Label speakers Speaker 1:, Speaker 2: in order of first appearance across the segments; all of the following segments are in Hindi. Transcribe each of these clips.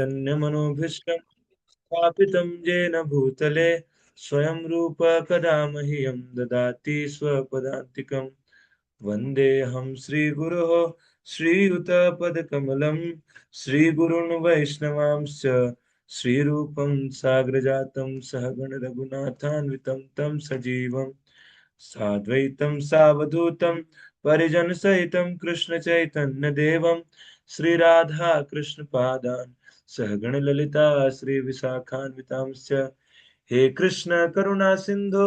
Speaker 1: तन्यमनोभीष्टं स्थापितं येन भूतले स्वयं रूप कदा मह्यं ददाति स्वपदान्तिकम्। वन्देऽहं श्रीगुरोः श्रीयुतपदकमलं श्रीगुरून् वैष्णवांश्च श्रीरूपं साग्रजातं सहगण रघुनाथान्वितं तं सजीवं साद्वैतं सावधूतं परिजनसहितं कृष्णचैतन्यदेवं श्रीराधा कृष्णपादान् सहगण ललिता श्रीविशाखान्वितांश्च। हे कृष्ण करुणा सिंधु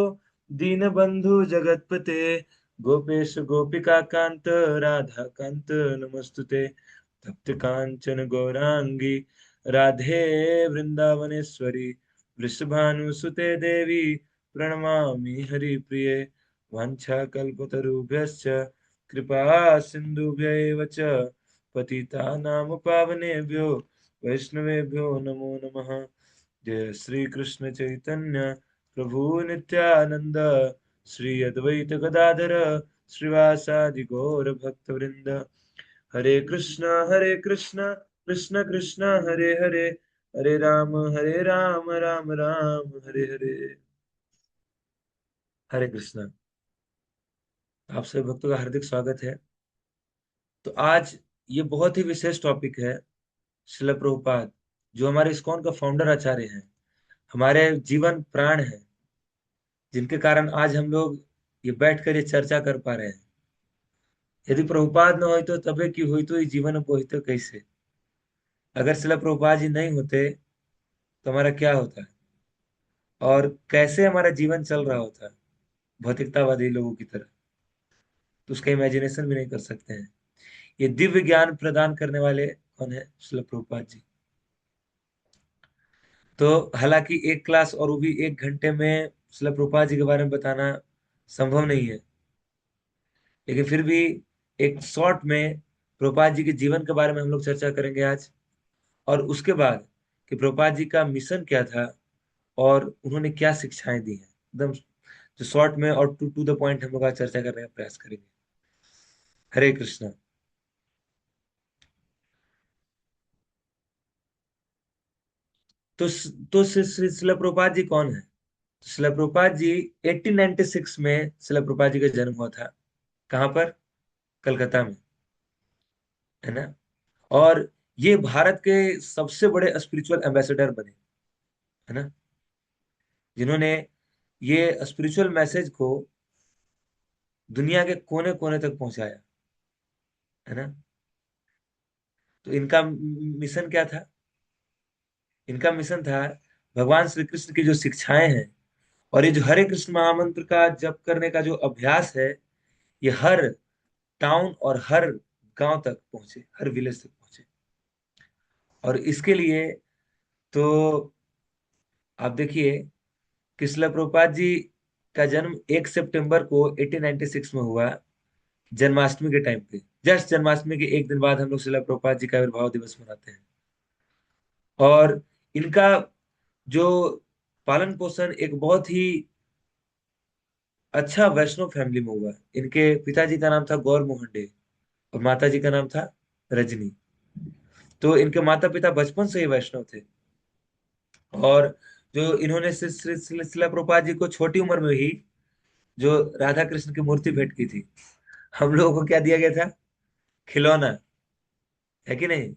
Speaker 1: दीनबंधु जगतपते गोपेश गोपिका कांत राधा कांत नमस्तुते। तप्त कांचन गौरांगी राधे वृंदावनेश्वरी वृषभानुसुते देवी प्रणमामि हरिप्रिये। वाञ्छाकल्पतरुभ्यश्च कृपा सिन्धुभ्य एव च पतितानां पावनेभ्यो वैष्णवेभ्यो नमो नमः। जय श्री कृष्ण चैतन्य प्रभु नित्यानंद श्री अद्वैत गदाधर श्रीवासादि गौर भक्त वृंद। हरे कृष्ण कृष्ण कृष्ण हरे हरे हरे राम राम राम हरे हरे। हरे कृष्ण। आप सभी भक्तों का हार्दिक स्वागत है। तो आज ये बहुत ही विशेष टॉपिक है। श्रील प्रभुपाद जो हमारे इस्कॉन का फाउंडर आचार्य हैं, हमारे जीवन प्राण है, जिनके कारण आज हम लोग ये बैठकर ये चर्चा कर पा रहे हैं। यदि प्रभुपाद न हो तो तबे की हुई तो ये जीवन बोई तो कैसे। अगर श्रील प्रभुपाद जी नहीं होते तो हमारा क्या होता, और कैसे हमारा जीवन चल रहा होता भौतिकतावादी लोगों की तरह। तो उसका इमेजिनेशन भी नहीं कर सकते हैं। ये दिव्य ज्ञान प्रदान करने वाले कौन है? श्रील प्रभुपाद जी। तो हालांकि एक क्लास और वो भी 1 घंटे में श्रील प्रभुपाद जी के बारे में बताना संभव नहीं है, लेकिन फिर भी एक शॉर्ट में प्रभुपाद जी के जीवन के बारे में हम लोग चर्चा करेंगे आज। और उसके बाद कि प्रभुपाद जी का मिशन क्या था और उन्होंने क्या शिक्षाएं दी हैं, एकदम जो शॉर्ट में और टू टू द पॉइंट हम लोग आज चर्चा करने का प्रयास करेंगे। हरे कृष्णा। तो तो श्री श्रील प्रभुपाद जी कौन है? श्रील प्रभुपाद जी 1896 में श्रील प्रभुपाद जी का जन्म हुआ था। कहाँ पर? कलकत्ता में, है ना। और ये भारत के सबसे बड़े स्पिरिचुअल एम्बेसडर बने, है ना, जिन्होंने ये स्पिरिचुअल मैसेज को दुनिया के कोने कोने तक पहुंचाया, है ना। तो इनका मिशन क्या था? इनका मिशन था भगवान श्री कृष्ण की जो शिक्षाएं हैं और ये जो हरे कृष्ण महामंत्र का जप करने का जो अभ्यास है, ये हर टाउन और हर गांव तक पहुंचे, हर विलेज तक पहुंचे। और इसके लिए तो आप देखिए कि श्रील प्रभुपाद जी का जन्म 1 सितंबर को 1896 में हुआ, जन्माष्टमी के टाइम पे। जस्ट जन्माष्टमी के एक दिन बाद हम लोग श्रील प्रभुपाद जी का आविर्भाव दिवस मनाते हैं। और इनका जो पालन पोषण एक बहुत ही अच्छा वैष्णव फैमिली में हुआ। इनके पिताजी का नाम था गौर मोहन डे और माता जी का नाम था रजनी। तो इनके माता पिता बचपन से ही वैष्णव थे। और जो इन्होंने श्रील प्रभुपाद जी को छोटी उम्र में ही जो राधा कृष्ण की मूर्ति भेंट की थी। हम लोगों को क्या दिया गया था? खिलौना, है कि नहीं,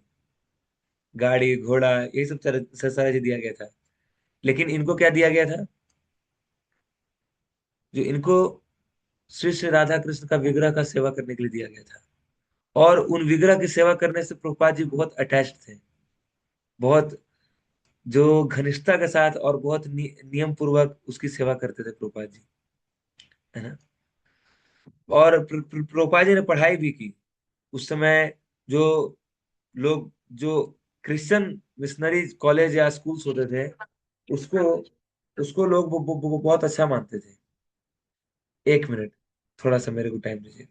Speaker 1: गाड़ी घोड़ा, ये सब सारा चीज दिया गया था। लेकिन इनको क्या दिया गया था? जो इनको श्री श्री राधा कृष्ण का विग्रह का सेवा करने के लिए दिया गया था। और उन विग्रह की सेवा करने से प्रभुपाद जी बहुत अटैच्ड थे, बहुत जो घनिष्ठता के साथ और बहुत नियम पूर्वक उसकी सेवा करते थे प्रभुपाद जी, है ना। और प्रभुपाद जी ने पढ़ाई भी की। उस समय जो लोग जो क्रिश्चियन मिशनरी कॉलेज या स्कूल्स होते थे, उसको उसको लोग बहुत अच्छा मानते थे। 1 मिनट, थोड़ा सा मेरे को टाइम दीजिए।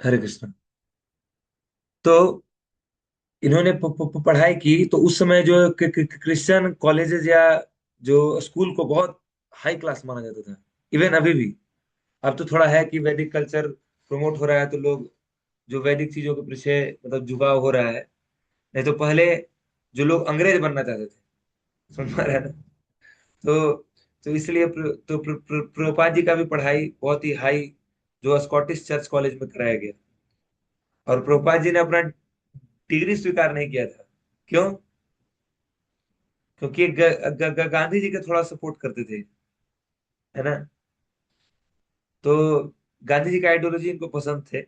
Speaker 1: हरे कृष्ण। तो इन्होंने पढ़ाई की, तो उस समय जो क्रिश्चियन कॉलेजेस या जो स्कूल को बहुत हाई क्लास माना जाता था। इवन अभी भी। अब तो थोड़ा है कि वैदिक कल्चर प्रमोट हो रहा है, तो लोग जो वैदिक चीजों के पीछे मतलब झुकाव हो रहा है। नहीं तो पहले जो लोग अंग्रेज बनना चाहते थे, समझ पा रहे हैं ना। तो तो इसलिए प्रभुपाद जी का भी पढ़ाई बहुत ही हाई, जो स्कॉटिश चर्च कॉलेज में कराया गया। और प्रभुपाद जी ने अपना डिग्री स्वीकार नहीं किया था। क्यों? क्योंकि गांधी जी के थोड़ा सपोर्ट करते थे, है ना। तो गांधी जी का आइडियोलॉजी इनको पसंद थे,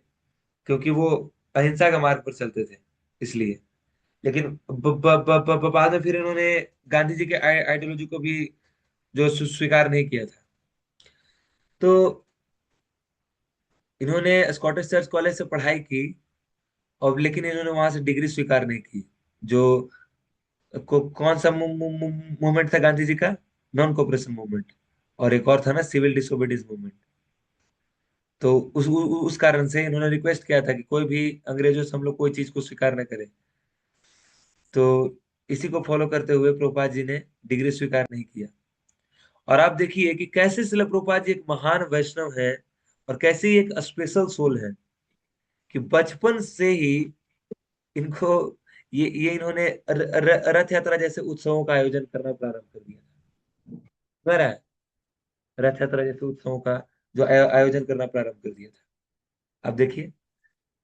Speaker 1: क्योंकि वो अहिंसा का मार्ग पर चलते थे, इसलिए। लेकिन बाद में फिर इन्होंने गांधी जी के आइडियोलॉजी को भी जो स्वीकार नहीं किया था। तो इन्होंने स्कॉटिश चर्च कॉलेज से पढ़ाई की, और लेकिन इन्होंने वहां से डिग्री स्वीकार नहीं की। जो कौन सा मूवमेंट था गांधी जी का? Non cooperation movement. और एक और था ना, सिविल डिसोबीडियंस मूवमेंट। तो उस कारण से इन्होंने रिक्वेस्ट किया था कि कोई भी अंग्रेजों से हम लोग कोई चीज को स्वीकार न करें। तो इसी को फॉलो करते हुए प्रभुपाद जी ने डिग्री स्वीकार नहीं किया। और आप देखिए कि कैसे शिला प्रभुपाद जी एक महान वैष्णव है, और कैसे एक स्पेशल सोल है, कि बचपन से ही इनको ये इन्होंने रथ यात्रा जैसे उत्सवों का आयोजन करना प्रारंभ कर दिया था। रथ यात्रा जैसे उत्सवों का जो आयोजन करना प्रारंभ कर दिया था। अब देखिए,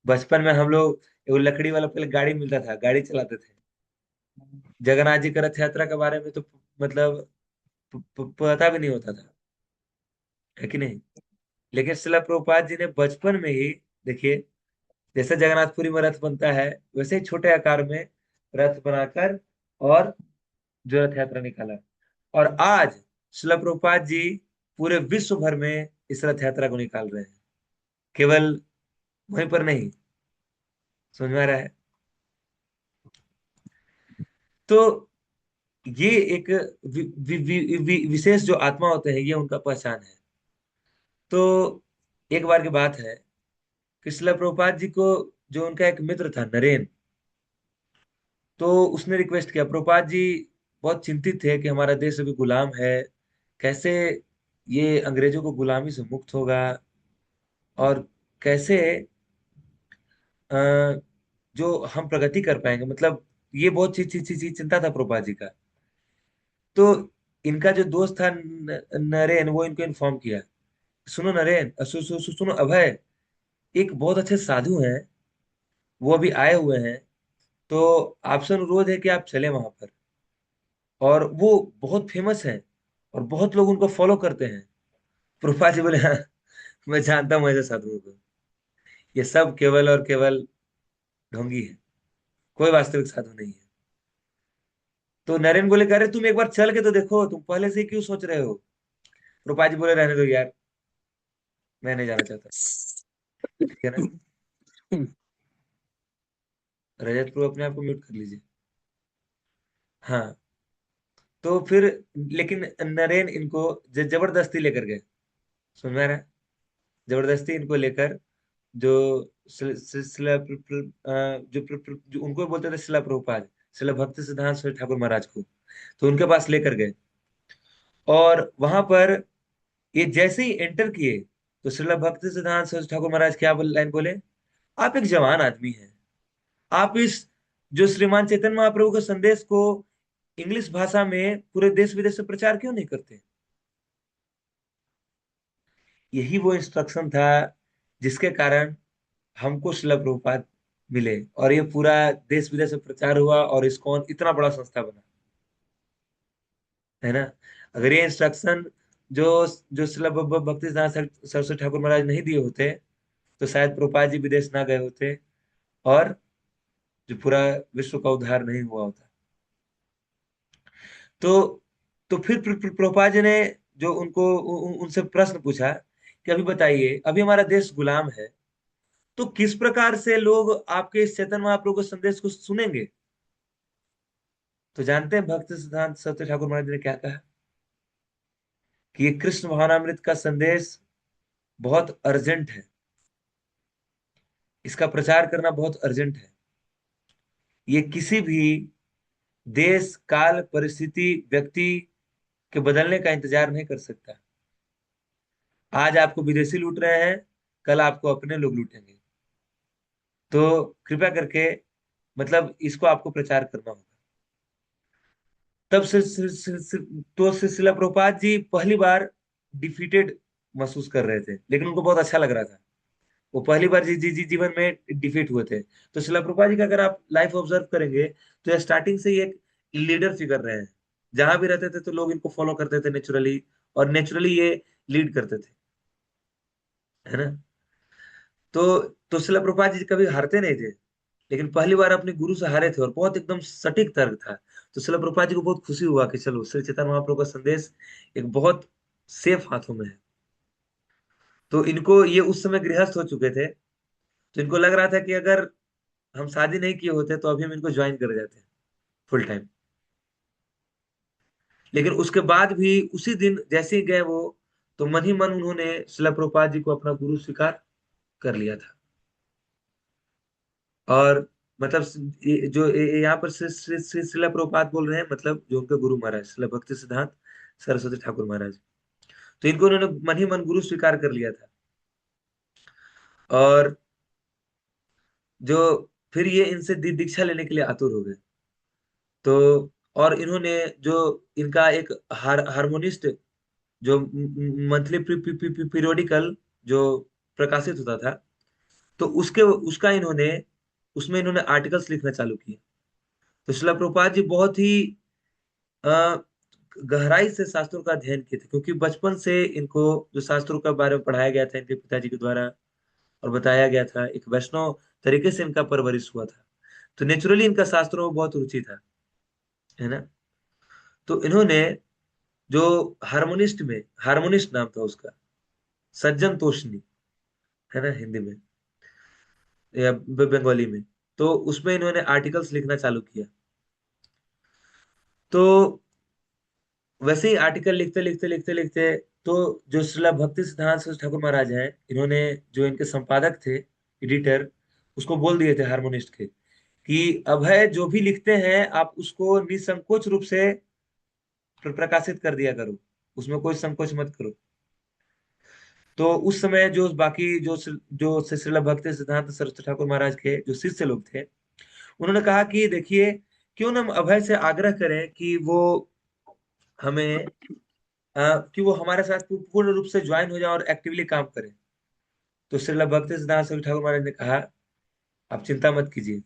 Speaker 1: बचपन में हम लोग वो लकड़ी वाला पहले गाड़ी मिलता था, गाड़ी चलाते थे। जगन्नाथ जी का रथ यात्रा के बारे में तो मतलब पता भी नहीं होता था, है कि नहीं। लेकिन शिला प्रभुपाद जी ने बचपन में ही, देखिए, जैसे जगन्नाथपुरी में रथ बनता है, वैसे ही छोटे आकार में रथ बनाकर और जो रथ यात्रा निकाला। और आज शिला प्रभुपाद जी पूरे विश्व भर में इस रथ यात्रा को निकाल रहे हैं, केवल वहीं पर नहीं। समझ में आ रहा है? तो ये एक विशेष जो आत्मा होते हैं, ये उनका पहचान है। तो एक बार की बात है कि शिला प्रभुपाद जी को, जो उनका एक मित्र था नरेन, तो उसने रिक्वेस्ट किया। प्रभुपाद जी बहुत चिंतित थे कि हमारा देश अभी गुलाम है, कैसे ये अंग्रेजों को गुलामी से मुक्त होगा, और कैसे अ, जो हम प्रगति कर पाएंगे, मतलब ये बहुत चीज चिंता था प्रभुपाद जी का। तो इनका जो दोस्त था नरेन, वो इनको इन्फॉर्म किया, सुनो नरेन, सुनो अभय, एक बहुत अच्छे साधु हैं, वो अभी आए हुए हैं। तो आपसे अनुरोध है कि आप चले वहां पर। और वो बहुत फेमस है, और बहुत लोग उनको फॉलो करते हैं। प्रभुपाद जी बोले, हाँ, मैं जानता हूँ ऐसे साधुओं को। ये सब केवल और केवल ढोंगी है, कोई वास्तविक साधु नहीं है। तो नरेन बोले, कह रहे तुम एक बार चल के तो देखो, तुम पहले से ही क्यों सोच रहे हो? प्रभुपाद जी बोले, रहने दो यार, मैं नहीं जाना चाहता। ठीक है ना। रजत प्रभु, अपने आप को म्यूट कर लीजिए। हाँ। तो फिर, लेकिन नरेन इनको जबरदस्ती लेकर गए। सुन में आ रहा है? जबरदस्ती इनको लेकर, जो शिला जो उनको बोलते थे शिला प्रभुपाद, शिला भक्ति सिद्धांत सरस्वती ठाकुर महाराज को, तो उनके पास लेकर गए। और वहां पर ये जैसे ही एंटर किए, तो शिला भक्ति सिद्धांत सरस्वती ठाकुर महाराज क्या लाइन बोले, आप एक जवान आदमी हैं, आप इस जो श्रीमान चैतन्य महाप्रभु के संदेश को इंग्लिश भाषा में पूरे देश विदेश में प्रचार क्यों नहीं करते? यही वो इंस्ट्रक्शन था जिसके कारण हमको शिला प्रभुपाद मिले, और ये पूरा देश विदेश में प्रचार हुआ, और इस्कॉन इतना बड़ा संस्था बना, है ना। अगर ये इंस्ट्रक्शन जो जो शिला भक्ति सिद्धांत सरस्वती ठाकुर महाराज नहीं दिए होते, तो शायद प्रभुपाद जी विदेश ना गए होते, और जो पूरा विश्व का उद्धार नहीं हुआ होता। तो तो फिर प्रभुपाद जी ने जो उनसे प्रश्न पूछा कि अभी बताइए, अभी हमारा देश गुलाम है, तो किस प्रकार से लोग आपके इस चेतन महाप्रभु के संदेश को सुनेंगे? तो जानते हैं भक्ति सिद्धांत सत्य ठाकुर महाराज ने क्या कहा, कि ये कृष्ण भावनामृत का संदेश बहुत अर्जेंट है। इसका प्रचार करना बहुत अर्जेंट है। ये किसी भी देश, काल, परिस्थिति, व्यक्ति के बदलने का इंतजार नहीं कर सकता। आज आपको विदेशी लूट रहे हैं, कल आपको अपने लोग लूटेंगे। तो कृपया करके मतलब इसको आपको प्रचार करना होगा। तब तो शिला प्रभुपाद जी पहली बार डिफीटेड महसूस कर रहे थे, लेकिन उनको बहुत अच्छा लग रहा था। वो पहली बार जीवन में डिफीट हुए थे। तो शिला प्रभुपाद जी का अगर आप लाइफ ऑब्जर्व करेंगे तो ये स्टार्टिंग से ही एक लीडर फिगर रहे हैं। जहां भी रहते थे तो लोग इनको फॉलो करते थे नेचुरली, और नेचुरली ये लीड करते थे, है ना। तो शिला प्रभुपाद जी कभी हारते नहीं थे, लेकिन पहली बार अपने गुरु से हारे थे, और बहुत एकदम सटीक तर्क था। तो शिला प्रभुपाद जी को बहुत खुशी हुआ कि चलो श्री चैतन्य महाप्रभु का संदेश एक बहुत सेफ हाथों में है। तो इनको ये उस समय गृहस्थ हो चुके थे, तो इनको लग रहा था कि अगर हम शादी नहीं किए होते तो अभी हम इनको ज्वाइन कर जाते फुल टाइम। लेकिन उसके बाद भी उसी दिन जैसे ही गए वो, तो मन ही मन उन्होंने शिला प्रभुपाद जी को अपना गुरु स्वीकार कर लिया था। और मतलब यहाँ पर श्री शिला प्रभुपाद बोल रहे हैं, मतलब जो उनके गुरु महाराज शिला भक्ति सिद्धांत सरस्वती ठाकुर महाराज। तो इनको उन्होंने मन ही मन गुरु स्वीकार कर लिया था। और जो फिर ये इनसे दीक्षा लेने के लिए आतुर हो गए। तो और इन्होंने जो इनका एक हारमोनिस्ट, जो मंथली पीरियोडिकल जो प्रकाशित होता था, तो उसके उसका इन्होंने उसमें इन्होंने आर्टिकल्स लिखना चालू किए। तो शिला प्रभुपाद जी बहुत ही अ, गहराई से शास्त्रों का अध्ययन किए थे, क्योंकि बचपन से इनको जो शास्त्रों के बारे में पढ़ाया गया था इनके पिताजी के द्वारा, और बताया गया था, एक वैष्णव तरीके से इनका परवरिश हुआ था। तो नेचुरली इनका शास्त्रों में बहुत रुचि था, है ना। तो इन्होंने जो हारमोनिस्ट नाम था उसका, सज्जन तोषनी, है ना हिंदी में या बंगाली में। तो उसमें इन्होंने आर्टिकल्स लिखना चालू किया। तो वैसे ही आर्टिकल लिखते लिखते लिखते लिखते, तो जो श्रीला भक्ति सिद्धांत सरस्वती ठाकुर महाराज हैं, इन्होंने जो इनके संपादक थे, एडिटर, उसको बोल दिए थे हारमोनिस्ट के कि अभय जो भी लिखते हैं आप उसको निसंकोच रूप से प्रकाशित कर दिया करो, उसमें कोई संकोच मत करो। तो उस समय जो बाकी जो श्रीला भक्ति सिद्धांत सरस्वती ठाकुर महाराज के जो शिष्य लोग थे, उन्होंने कहा कि देखिए, क्यों ना हम अभय से आग्रह करें कि वो हमें कि वो हमारे साथ पूर्ण रूप से ज्वाइन हो जाए और एक्टिवली काम करें। तो श्रीला भक्ति सिद्धांत सरस्वती ठाकुर महाराज ने कहा, आप चिंता मत कीजिए,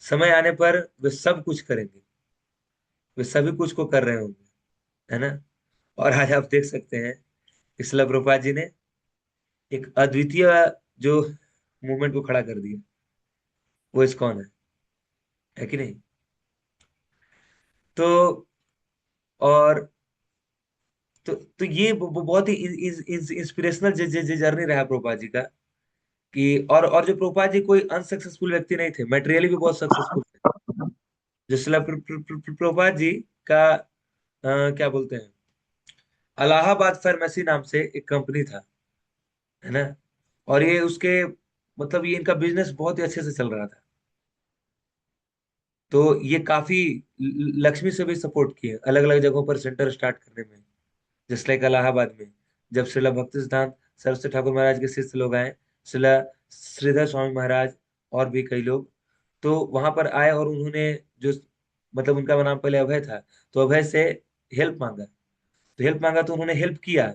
Speaker 1: समय आने पर वे सब कुछ करेंगे, वे सभी कुछ को कर रहे होंगे, है ना। और आज आप देख सकते हैं कि श्रीला प्रभुपाद जी ने एक अद्वितीय जो मूवमेंट को खड़ा कर दिया। वो इस्कॉन है कि नहीं। तो और ये बहुत ही इंस्पिरेशनल जर्नी रहा प्रभुपाद जी का। कि और जो प्रभुपाद जी कोई अनसक्सेसफुल व्यक्ति नहीं थे, मेटेरियली भी बहुत सक्सेसफुल थे। जो शिला प्रभुपाद जी का क्या बोलते हैं, अलाहाबाद फार्मेसी नाम से एक कंपनी था, है ना। और ये उसके मतलब ये इनका बिजनेस बहुत ही अच्छे से चल रहा था। तो ये काफी लक्ष्मी से भी सपोर्ट किए अलग अलग जगहों पर सेंटर स्टार्ट करने में, जस्ट लाइक इलाहाबाद में। जब श्रीला भक्ति सिद्धांत सरस्वती ठाकुर महाराज के शिष्य लोग आए, श्रीला श्रीधर स्वामी महाराज और भी कई लोग, तो वहां पर आए और उन्होंने जो मतलब उनका नाम पहले अभय था, तो अभय से हेल्प मांगा। तो हेल्प मांगा तो उन्होंने हेल्प किया।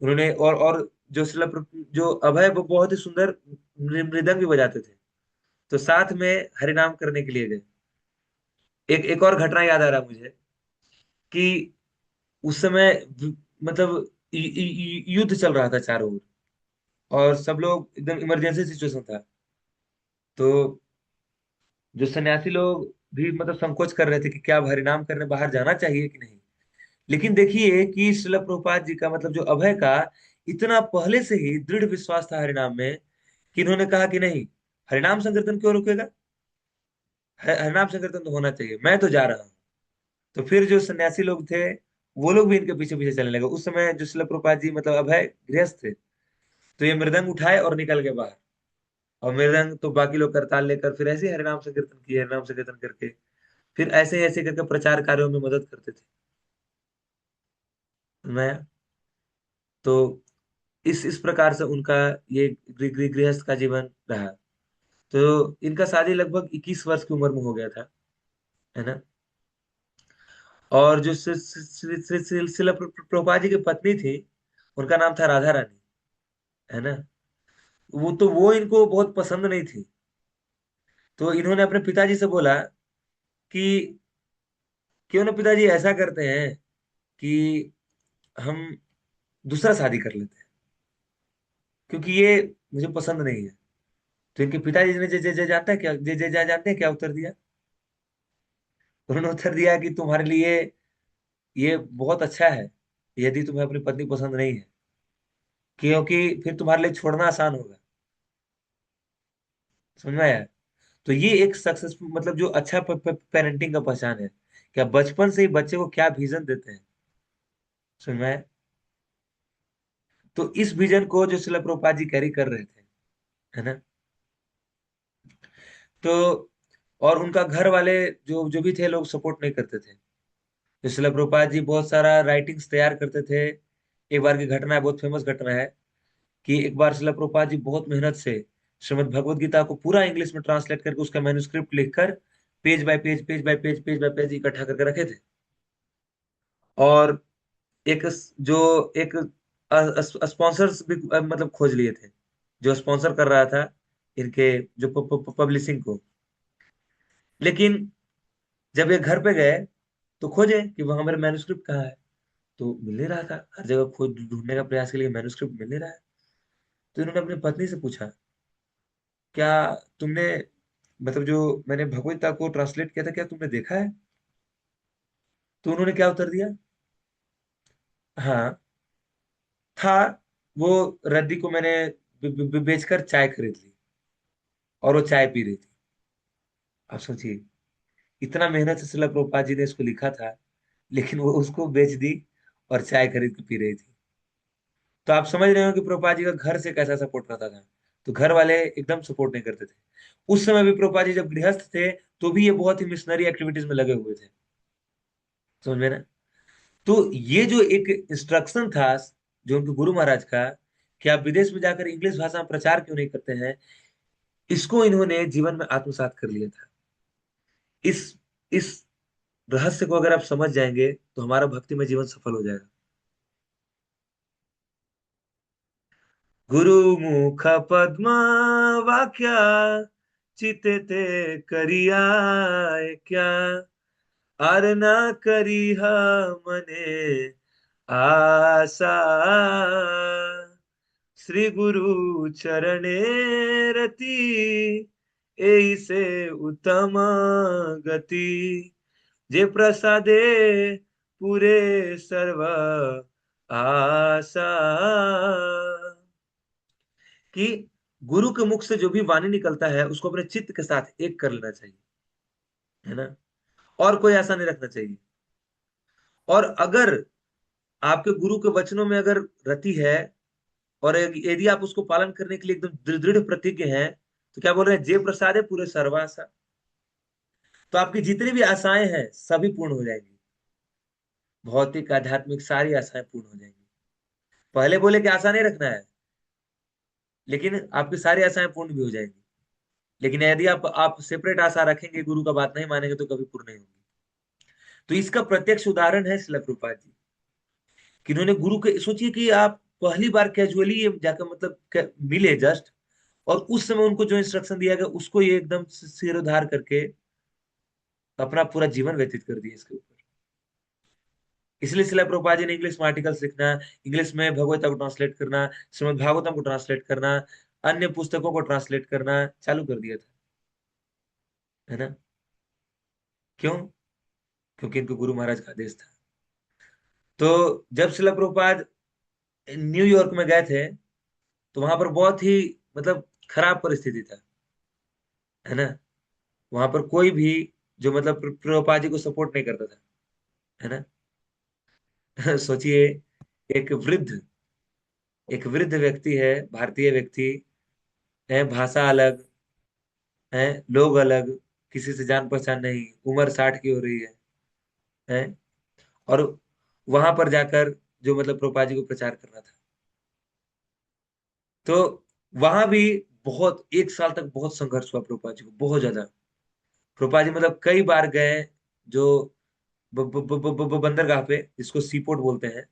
Speaker 1: उन्होंने और जो श्रीला जो अभय वो बहुत ही सुंदर मृदंग भी बजाते थे, तो साथ में हरिनाम करने के लिए गए। एक और घटना याद आ रहा मुझे कि उस समय मतलब युद्ध चल रहा था चारों ओर, और सब लोग एकदम इमरजेंसी सिचुएशन था। तो जो सन्यासी लोग भी मतलब संकोच कर रहे थे कि क्या अब हरिनाम करने बाहर जाना चाहिए कि नहीं। लेकिन देखिए कि श्रील प्रभुपाद जी का मतलब जो अभय का इतना पहले से ही दृढ़ विश्वास था हरिनाम में, कि इन्होंने कहा कि नहीं, हरिनाम संकीर्तन क्यों रुकेगा, हरिनाम संकीर्तन तो होना चाहिए, मैं तो जा रहा हूँ। तो फिर जो सन्यासी लोग थे वो लोग भी इनके पीछे पीछे चलने लगे। उस समय जो श्रील प्रभुपाद जी मतलब अभय गृहस्थ थे, तो ये मृदंग उठाए और निकल गए बाहर, और मृदंग तो बाकी लोग करताल लेकर फिर ऐसे ही हरिनाम संकीर्तन किए, हरिनाम संकीर्तन करके फिर ऐसे ऐसे करके प्रचार कार्यों में मदद करते थे। मैं तो इस प्रकार से उनका ये गृहस्थ का जीवन रहा। तो इनका शादी लगभग 21 वर्ष की उम्र में हो गया था, है ना। और जो शिला प्रभुपाद जी की पत्नी थी, उनका नाम था राधा रानी, है ना। वो इनको बहुत पसंद नहीं थी। तो इन्होंने अपने पिताजी से बोला कि क्यों ना पिताजी ऐसा करते हैं कि हम दूसरा शादी कर लेते हैं, क्योंकि ये मुझे पसंद नहीं है। तो इनके पिताजी ने जे जे जे जानता है क्या, जे जे जे जानते हैं क्या उत्तर दिया? उन्होंने उत्तर दिया कि तुम्हारे लिए ये बहुत अच्छा है यदि तुम्हें अपनी पत्नी पसंद नहीं है, क्योंकि फिर तुम्हारे लिए छोड़ना आसान होगा। समझ में आया? तो ये एक सक्सेसफुल मतलब जो अच्छा पेरेंटिंग का पहचान है, क्या बचपन से ही बच्चे को क्या विजन देते हैं। समझ में आया? तो इस विजन को जो शिला प्रभुपाद जी कैरी कर रहे थे, है ना। तो और उनका घर वाले जो जो भी थे लोग सपोर्ट नहीं करते थे। तो शिला प्रभुपाद जी बहुत सारा राइटिंग्स तैयार करते थे। एक बार की घटना है, बहुत फेमस घटना है, कि एक बार शिला प्रभुपाद जी बहुत मेहनत से श्रीमद् भगवत गीता को पूरा इंग्लिश में ट्रांसलेट करके उसका मैन्युस्क्रिप्ट लिखकर page bye page, page bye page, page bye page इकट्ठा करके रखे थे। और जो एक स्पॉन्सर्स भी मतलब खोज लिए थे, जो स्पॉन्सर कर रहा था इनके जो पब्लिशिंग को। लेकिन जब ये घर पे गए तो खोजे कि वहां मेरा मैन्युस्क्रिप्ट कहाँ है, तो मिल नहीं रहा था। हर जगह खोज ढूंढने का प्रयास के लिए मैन्युस्क्रिप्ट मिल नहीं रहा है। तो इन्होंने अपनी पत्नी से पूछा, क्या तुमने मतलब जो मैंने भगवत गीता को ट्रांसलेट किया था, क्या तुमने देखा है? तो उन्होंने क्या उत्तर दिया? हाँ, था। वो रद्दी को मैंने बेचकर चाय खरीद ली, और वो चाय पी रही थी। आप सोचिए, इतना मेहनत से श्रील प्रभुपाद जी ने इसको लिखा था, लेकिन वो उसको बेच दी और चाय खरीद के पी रही थी। तो आप समझ रहे हो कि प्रभुपाद जी का घर से कैसा सपोर्ट करता था। तो घर वाले एकदम सपोर्ट नहीं करते थे। उस समय भी प्रभुपाद जी जब गृहस्थ थे, तो भी ये बहुत ही मिशनरी एक्टिविटीज में लगे हुए थे। समझ में ना? तो ये जो एक इंस्ट्रक्शन था जो उनके गुरु महाराज का, कि आप विदेश में जाकर इंग्लिश भाषा में प्रचार क्यों नहीं करते हैं, इसको इन्होंने जीवन में आत्मसात कर लिया था। इस इस रहस्य को अगर आप समझ जाएंगे तो हमारा भक्तिमय जीवन सफल हो जाएगा। गुरु मुख पद्म वाक्या चिते करिया क्या, आर ना करी मने आशा, श्री गुरु चरणे रति एहि से उत्तम गति, जे प्रसादे पूरे सर्व आशा। कि गुरु के मुख से जो भी वाणी निकलता है उसको अपने चित्त के साथ एक कर लेना चाहिए, है ना। और कोई आशा नहीं रखना चाहिए। और अगर आपके गुरु के वचनों में अगर रति है, और यदि आप उसको पालन करने के लिए एकदम दृढ़ प्रतिज्ञ हैं, तो क्या बोल रहे हैं, जे प्रसाद है पूरे सर्वासा। तो आपकी जितनी भी आशाएं हैं सभी पूर्ण हो जाएंगी। भौतिक आध्यात्मिक सारी आशाएं पूर्ण हो जाएंगी। पहले बोले कि आशा नहीं रखना है, लेकिन आपकी सारी आशाएं पूर्ण भी हो जाएंगी। लेकिन यदि आप सेपरेट आशा रखेंगे, गुरु का बात नहीं मानेंगे, तो कभी पूर्ण नहीं होगी। तो इसका प्रत्यक्ष उदाहरण है श्रील प्रभुपाद जी, कि इन्होंने गुरु के सोचिए कि आप पहली बार कैजुअली ये जाकर मतलब मिले जस्ट, और उस समय उनको जो इंस्ट्रक्शन दिया गया उसको ये एकदम सिरोधार करके अपना पूरा जीवन व्यतीत कर दिया इसके ऊपर। इसलिए शिला प्रभुपाद जी ने इंग्लिश में आर्टिकल्स लिखना, इंग्लिश में भगवत को ट्रांसलेट करना, श्रीमद् भागवतम को ट्रांसलेट करना, अन्य पुस्तकों को ट्रांसलेट करना चालू कर दिया था, है ना। क्यों? क्योंकि इनको गुरु महाराज का आदेश था। तो जब शिला प्रभुपाद न्यूयॉर्क में गए थे, तो वहां पर बहुत ही मतलब खराब परिस्थिति था, है ना। वहां पर कोई भी जो मतलब प्रभुपाद जी को सपोर्ट नहीं करता था, है ना। सोचिए, एक वृद्ध एक वृद्ध व्यक्ति है, भारतीय व्यक्ति, है, भाषा अलग है, लोग अलग, किसी से जान पहचान नहीं, उम्र 60 की हो रही है। और वहां पर जाकर जो मतलब प्रभुपाद जी को प्रचार करना था, तो वहां भी बहुत, 1 साल तक बहुत संघर्ष हुआ प्रभुपाद जी को, बहुत ज्यादा। प्रभुपाद जी मतलब कई बार गए, जो बंदरगाह पे, जिसको सी पोर्ट बोलते हैं,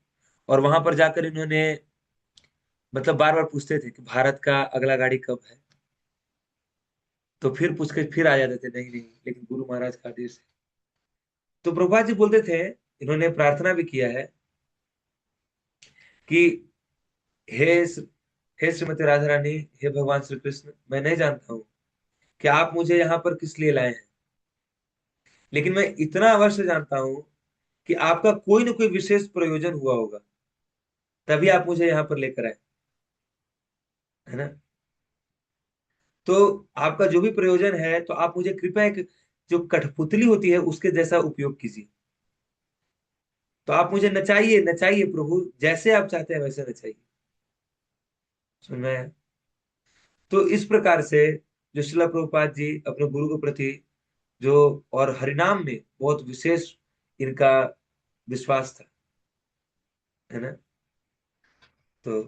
Speaker 1: और वहां पर जाकर इन्होंने मतलब बार बार पूछते थे कि भारत का अगला गाड़ी कब है। तो फिर पूछ के फिर आ जाते थे, नहीं नहीं, लेकिन गुरु महाराज का आदेश है। तो प्रभुपाद जी बोलते थे, इन्होंने प्रार्थना भी किया है कि हे हे श्रीमती राधा रानी, हे भगवान श्री कृष्ण, मैं नहीं जानता हूँ कि आप मुझे यहाँ पर किस लिए लाए हैं, लेकिन मैं इतना अवश्य जानता हूँ कि आपका कोई ना कोई विशेष प्रयोजन हुआ होगा, तभी आप मुझे यहाँ पर लेकर आए, है ना। तो आपका जो भी प्रयोजन है, तो आप मुझे कृपया एक जो कठपुतली होती है उसके जैसा उपयोग कीजिए। तो आप मुझे नचाइए, नचाइए प्रभु, जैसे आप चाहते हैं वैसे नचाइए। सुन रहे हैं? तो इस प्रकार से जो शिला प्रभुपाद जी अपने गुरु के प्रति जो, और हरिनाम में बहुत विशेष इनका विश्वास था, है ना। तो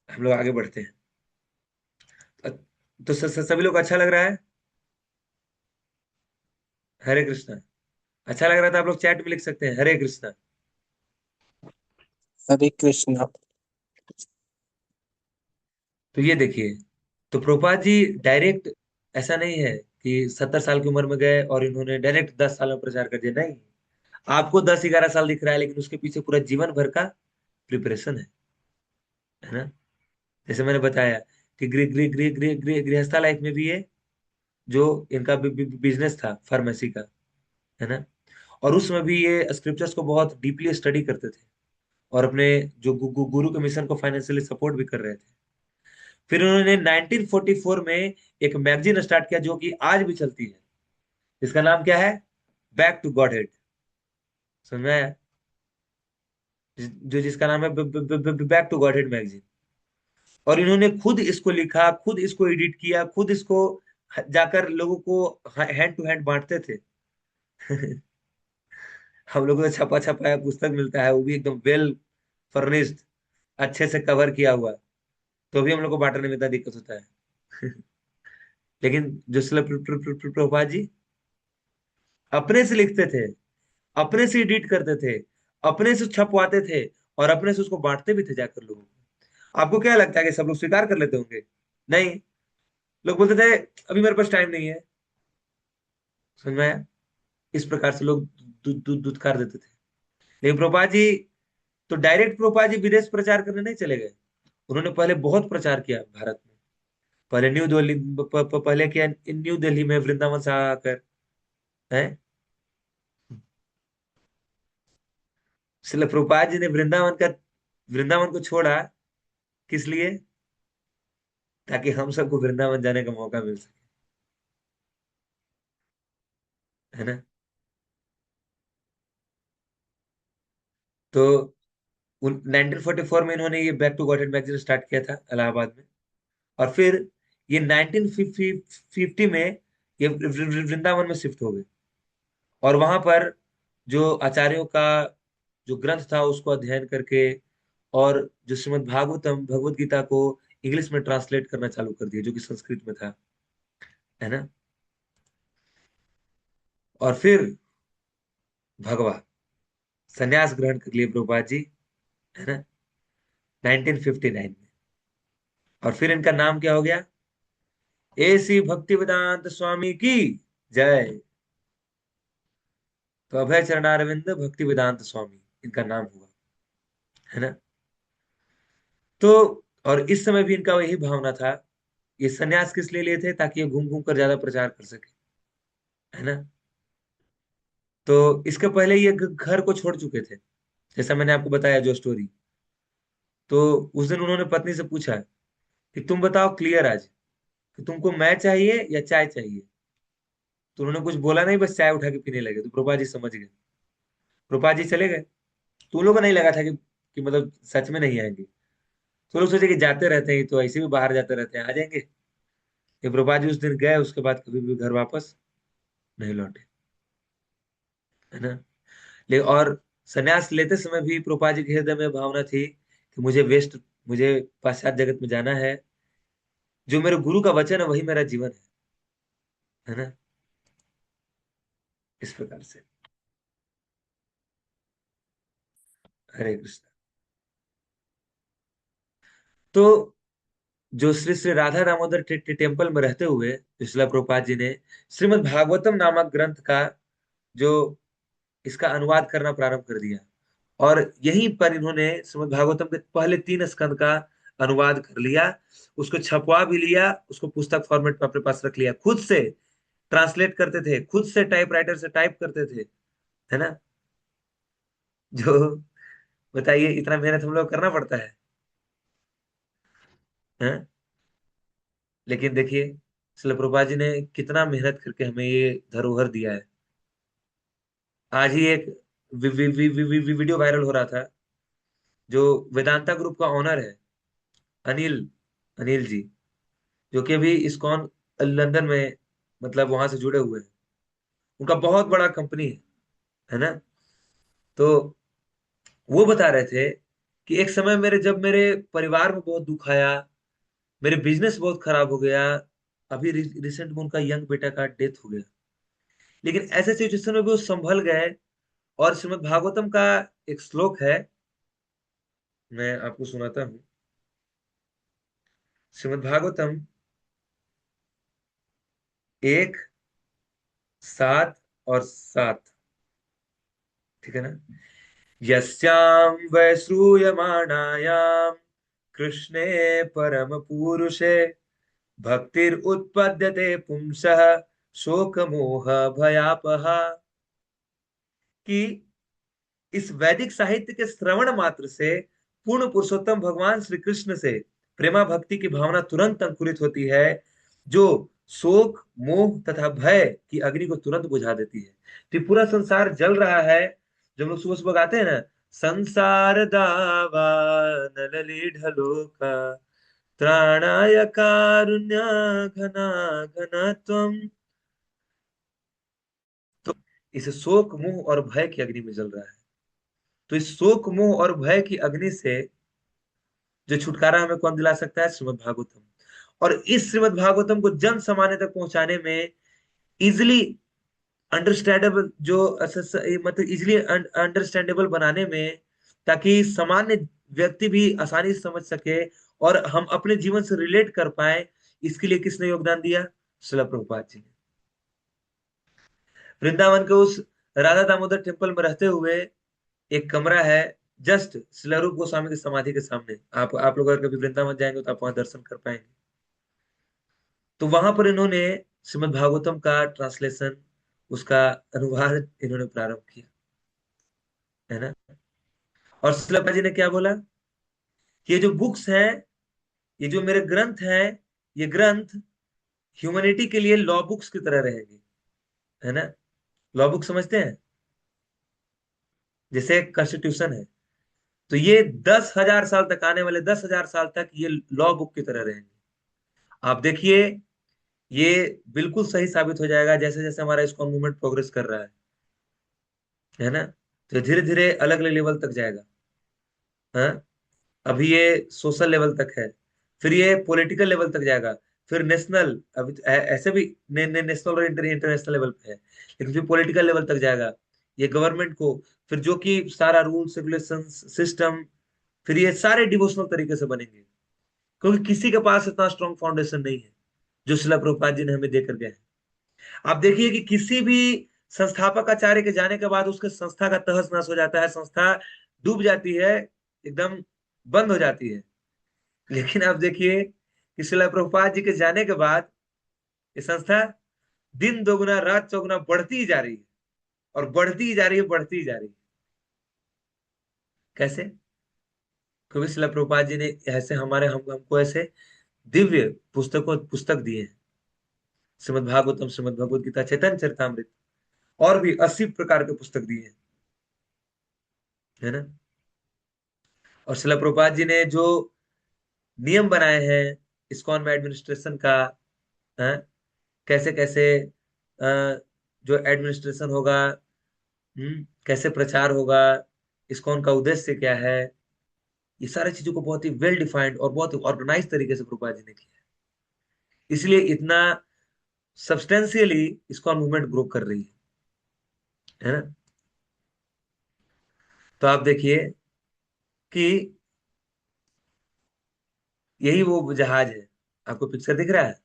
Speaker 1: हम लोग आगे बढ़ते हैं। तो सभी लोग अच्छा लग रहा है? हरे कृष्णा। अच्छा लग रहा था, आप लोग चैट में लिख सकते हैं हरे कृष्णा।
Speaker 2: हरे कृष्णा।
Speaker 1: तो ये देखिए, तो प्रभुपाद जी डायरेक्ट, ऐसा नहीं है कि 70 साल की उम्र में गए और इन्होंने डायरेक्ट 10 साल में प्रचार कर दिया, नहीं। आपको 10-11 साल दिख रहा है, लेकिन उसके पीछे पूरा जीवन भर का प्रिपरेशन है ना। जैसे मैंने बताया कि गृह गृह गृह गृह गृह गृहस्था लाइफ में भी ये जो इनका बिजनेस था फार्मेसी का, है ना। और उसमें भी ये स्क्रिप्चर्स को बहुत डीपली स्टडी करते थे, और अपने जो गुरु के मिशन को फाइनेंशियली सपोर्ट भी कर रहे थे। फिर उन्होंने 1944 में एक मैगजीन स्टार्ट किया, जो कि आज भी चलती है। इसका नाम क्या है? Back to Godhead. समझ में आया? जो जिसका नाम है back to Godhead magazine. और इन्होंने खुद इसको लिखा, खुद इसको एडिट किया, खुद इसको जाकर लोगों को हैंड टू हैंड बांटते थे। हम लोगों को छपा छपाया पुस्तक मिलता है, वो भी एकदम वेल फर्निश्ड, अच्छे से कवर किया हुआ, तो भी हम लोग को बांटने में इतना दिक्कत होता है। लेकिन जो शिला प्रभुपाद जी अपने से लिखते थे, अपने से एडिट करते थे, अपने से छपवाते थे, और अपने से उसको बांटते भी थे जाकर लोगों को। आपको क्या लगता है कि सब लोग स्वीकार कर लेते होंगे? नहीं, लोग बोलते थे अभी मेरे पास टाइम नहीं है। समझ में आया? इस प्रकार से लोग दुत्कार देते थे। लेकिन प्रभुपाद जी तो डायरेक्ट, प्रभुपाद जी विदेश प्रचार करने नहीं चले गए। उन्होंने पहले बहुत प्रचार किया भारत में। पहले न्यू दिल्ली, पहले किया न्यू दिल्ली में वृंदावन से आकर, है। इसलिए प्रभुपाद जी ने वृंदावन को छोड़ा, किस लिए? ताकि हम सबको वृंदावन जाने का मौका मिल सके, है ना। तो 1944 में इन्होंने ये back to God magazine start किया था इलाहाबाद में। और फिर ये 1950 में ये वृंदावन में शिफ्ट हो गए, और वहां पर जो आचार्यों का जो ग्रंथ था उसको अध्ययन करके, और जो श्रीमद् भागवतम भगवत गीता को इंग्लिश में ट्रांसलेट करना चालू कर दिया, जो कि संस्कृत में था, है ना। और फिर भगवा संन्यास ग्रहण कर लिए प्रभुपाद जी, है ना, 1959 में। और फिर इनका नाम क्या हो गया? एसी भक्ति वेदांत स्वामी की जय। तो अभय चरणारविंद भक्ति वेदांत स्वामी इनका नाम हुआ, है ना। तो और इस समय भी इनका यही भावना था। ये सन्यास किस लिए लिए थे? ताकि ये घूम घूम कर ज्यादा प्रचार कर सके, है ना। तो इसके पहले ये घर को छोड़ चुके थे, जैसा मैंने आपको बताया जो स्टोरी। तो उस दिन उन्होंने पत्नी से पूछा कि तुम बताओ क्लियर आज, कि तुमको मैं चाहिए या चाय चाहिए। तो उन्होंने कुछ बोला नहीं, बस चाय उठा के पीने लगे। तो प्रभुपाद जी समझ गए, प्रभुपाद जी चले गए। तो उन लोगों को नहीं लगा था कि मतलब सच में नहीं आएंगे। तो लोग सोचे कि जाते रहते हैं तो ऐसे भी बाहर जाते रहते हैं, आ जाएंगे। ये प्रभुपाद जी उस दिन गए, उसके बाद कभी भी घर वापस नहीं लौटे, है ना। ले और संन्यास लेते समय भी प्रभुपाद जी के हृदय में भावना थी कि मुझे पाश्चात्य जगत में जाना है। जो मेरे गुरु का वचन है वही मेरा जीवन है ना। इस प्रकार से। हरे कृष्ण। तो जो श्री श्री राधा दामोदर टेम्पल में रहते हुए शिला प्रभुपाद जी ने श्रीमद् भागवतम नामक ग्रंथ का जो इसका अनुवाद करना प्रारंभ कर दिया। और यहीं पर इन्होंने श्रीमद् भागवतम के पहले 3 स्कंद का अनुवाद कर लिया, उसको छपवा भी लिया, उसको पुस्तक फॉर्मेट में अपने पास रख लिया, खुद से ट्रांसलेट करते थे, खुद से टाइपराइटर से टाइप करते थे, है ना। जो बताइए, इतना मेहनत हम लोग करना पड़ता है? लेकिन देखिए, शिल प्रभुपाद जी ने कितना मेहनत करके हमें ये धरोहर दिया है। आज ही एक वीडियो वायरल हो रहा था, जो वेदांता ग्रुप का ओनर है, अनिल अनिल जी, जो कि अभी इस्कॉन लंदन में, मतलब वहां से जुड़े हुए हैं। उनका बहुत बड़ा कंपनी है ना। तो वो बता रहे थे कि एक समय जब मेरे परिवार में बहुत दुख आया, मेरे बिजनेस बहुत खराब हो गया। अभी रिसेंट में उनका यंग बेटा का डेथ हो गया, लेकिन ऐसे सिचुएशन में भी वो संभल गए। और श्रीमद् भागवतम का एक श्लोक है, मैं आपको सुनाता हूँ। श्रीमद् भागवतम 1:7 और 7, ठीक है ना। यस्यां वै श्रूयमाणायां कृष्णे परम पुरुषे भक्तिर उत्पद्यते पुंसः शोक मोह भयापहा। कि इस वैदिक साहित्य के श्रवण मात्र से पूर्ण पुरुषोत्तम भगवान श्री कृष्ण से प्रेमा भक्ति की भावना तुरंत अंकुरित होती है, जो शोक मोह तथा भय की अग्नि को तुरंत बुझा देती है। तो ये पूरा संसार जल रहा है, जो हम लोग सुबह सुबह गाते हैं ना, संसार दावा नलली ढलोका त्राणाय कारुण्य घना घना त्वम। तो इस शोक मोह और भय की अग्नि में जल रहा है। तो इस शोक मोह और भय की अग्नि से जो छुटकारा हमें कौन दिला सकता है? श्रीमद् भागवतम। और इस श्रीमद् भागवतम को जन सामान्य तक पहुंचाने में, इजिली अंडरस्टैंडेबल, मतलब इजिली अंडरस्टैंडेबल बनाने में, ताकि सामान्य व्यक्ति भी आसानी से समझ सके और हम अपने जीवन से रिलेट कर पाए, इसके लिए किसने योगदान दिया? श्रील प्रभुपाद जी ने। वृंदावन के उस राधा दामोदर टेम्पल में रहते हुए एक कमरा है, जस्ट शिलारूप गोस्वामी की समाधि के सामने। आप लोग अगर कभी वृंदावन जाएंगे तो आप वहां दर्शन कर पाएंगे। तो वहां पर इन्होंने श्रीमद् भागवतम का ट्रांसलेशन, उसका अनुवाद इन्होंने प्रारंभ किया, है ना। और शिला जी ने क्या बोला? ये जो बुक्स हैं, ये जो मेरे ग्रंथ हैं, ये ग्रंथ ह्यूमैनिटी के लिए लॉ बुक्स की तरह रहेंगे, है ना। लॉ बुक समझते हैं, जैसे कॉन्स्टिट्यूशन है। तो ये 10,000 साल तक, आने वाले 10,000 साल तक ये लॉ बुक की तरह रहेंगे। आप देखिए, ये बिल्कुल सही साबित हो जाएगा जैसे जैसे हमारा इस्कॉन मूवमेंट प्रोग्रेस कर रहा है ना। तो धीरे धीरे अलग अलग लेवल तक जाएगा। हाँ, अभी ये सोशल लेवल तक है, फिर ये पॉलिटिकल लेवल तक जाएगा, फिर नेशनल, अभी तो ऐसे भी नेशनल और इंटरनेशनल लेवल पे है, लेकिन फिर पॉलिटिकल लेवल तक जाएगा ये गवर्नमेंट को। फिर जो कि सारा रूल्स रेगुलेशन सिस्टम, फिर ये सारे डिवोशनल तरीके से बनेंगे, क्योंकि किसी के पास इतना स्ट्रॉन्ग फाउंडेशन नहीं है जो शिला प्रभुपाद जी ने हमें देकर गए हैं। आप देखिए कि किसी भी संस्थापक आचार्य के जाने के बाद उसके संस्था का तहस नहस हो जाता है, संस्था डूब जाती है, एकदम बंद हो जाती है। लेकिन आप देखिए कि शिला प्रभुपाद जी के जाने के बाद ये संस्था दिन दोगुना रात चौगुना बढ़ती ही जा रही है, और बढ़ती ही जा रही है, बढ़ती ही जा रही है। कैसे? क्योंकि शिला प्रभुपाद जी ने ऐसे हमको ऐसे दिव्य पुस्तक दिए हैं, श्रीमद् भागवतम, श्रीमद् भगवद गीता, चैतन्य चरितमृत, और भी 80 प्रकार के पुस्तक दिए हैं, है ना। और शिला प्रभुपाद जी ने जो नियम बनाए हैं इस्कॉन में एडमिनिस्ट्रेशन का, हाँ, कैसे कैसे जो एडमिनिस्ट्रेशन होगा, कैसे प्रचार होगा, इस्कॉन का उद्देश्य क्या है, ये सारी चीजों को बहुत ही वेल डिफाइंड और बहुत ऑर्गेनाइज तरीके से प्रभुपाद जी ने किया है। इसलिए इतना सब्सटेंशियली इस्कॉन मूवमेंट ग्रो कर रही है ना। तो आप देखिए कि यही वो जहाज है, आपको पिक्चर दिख रहा है,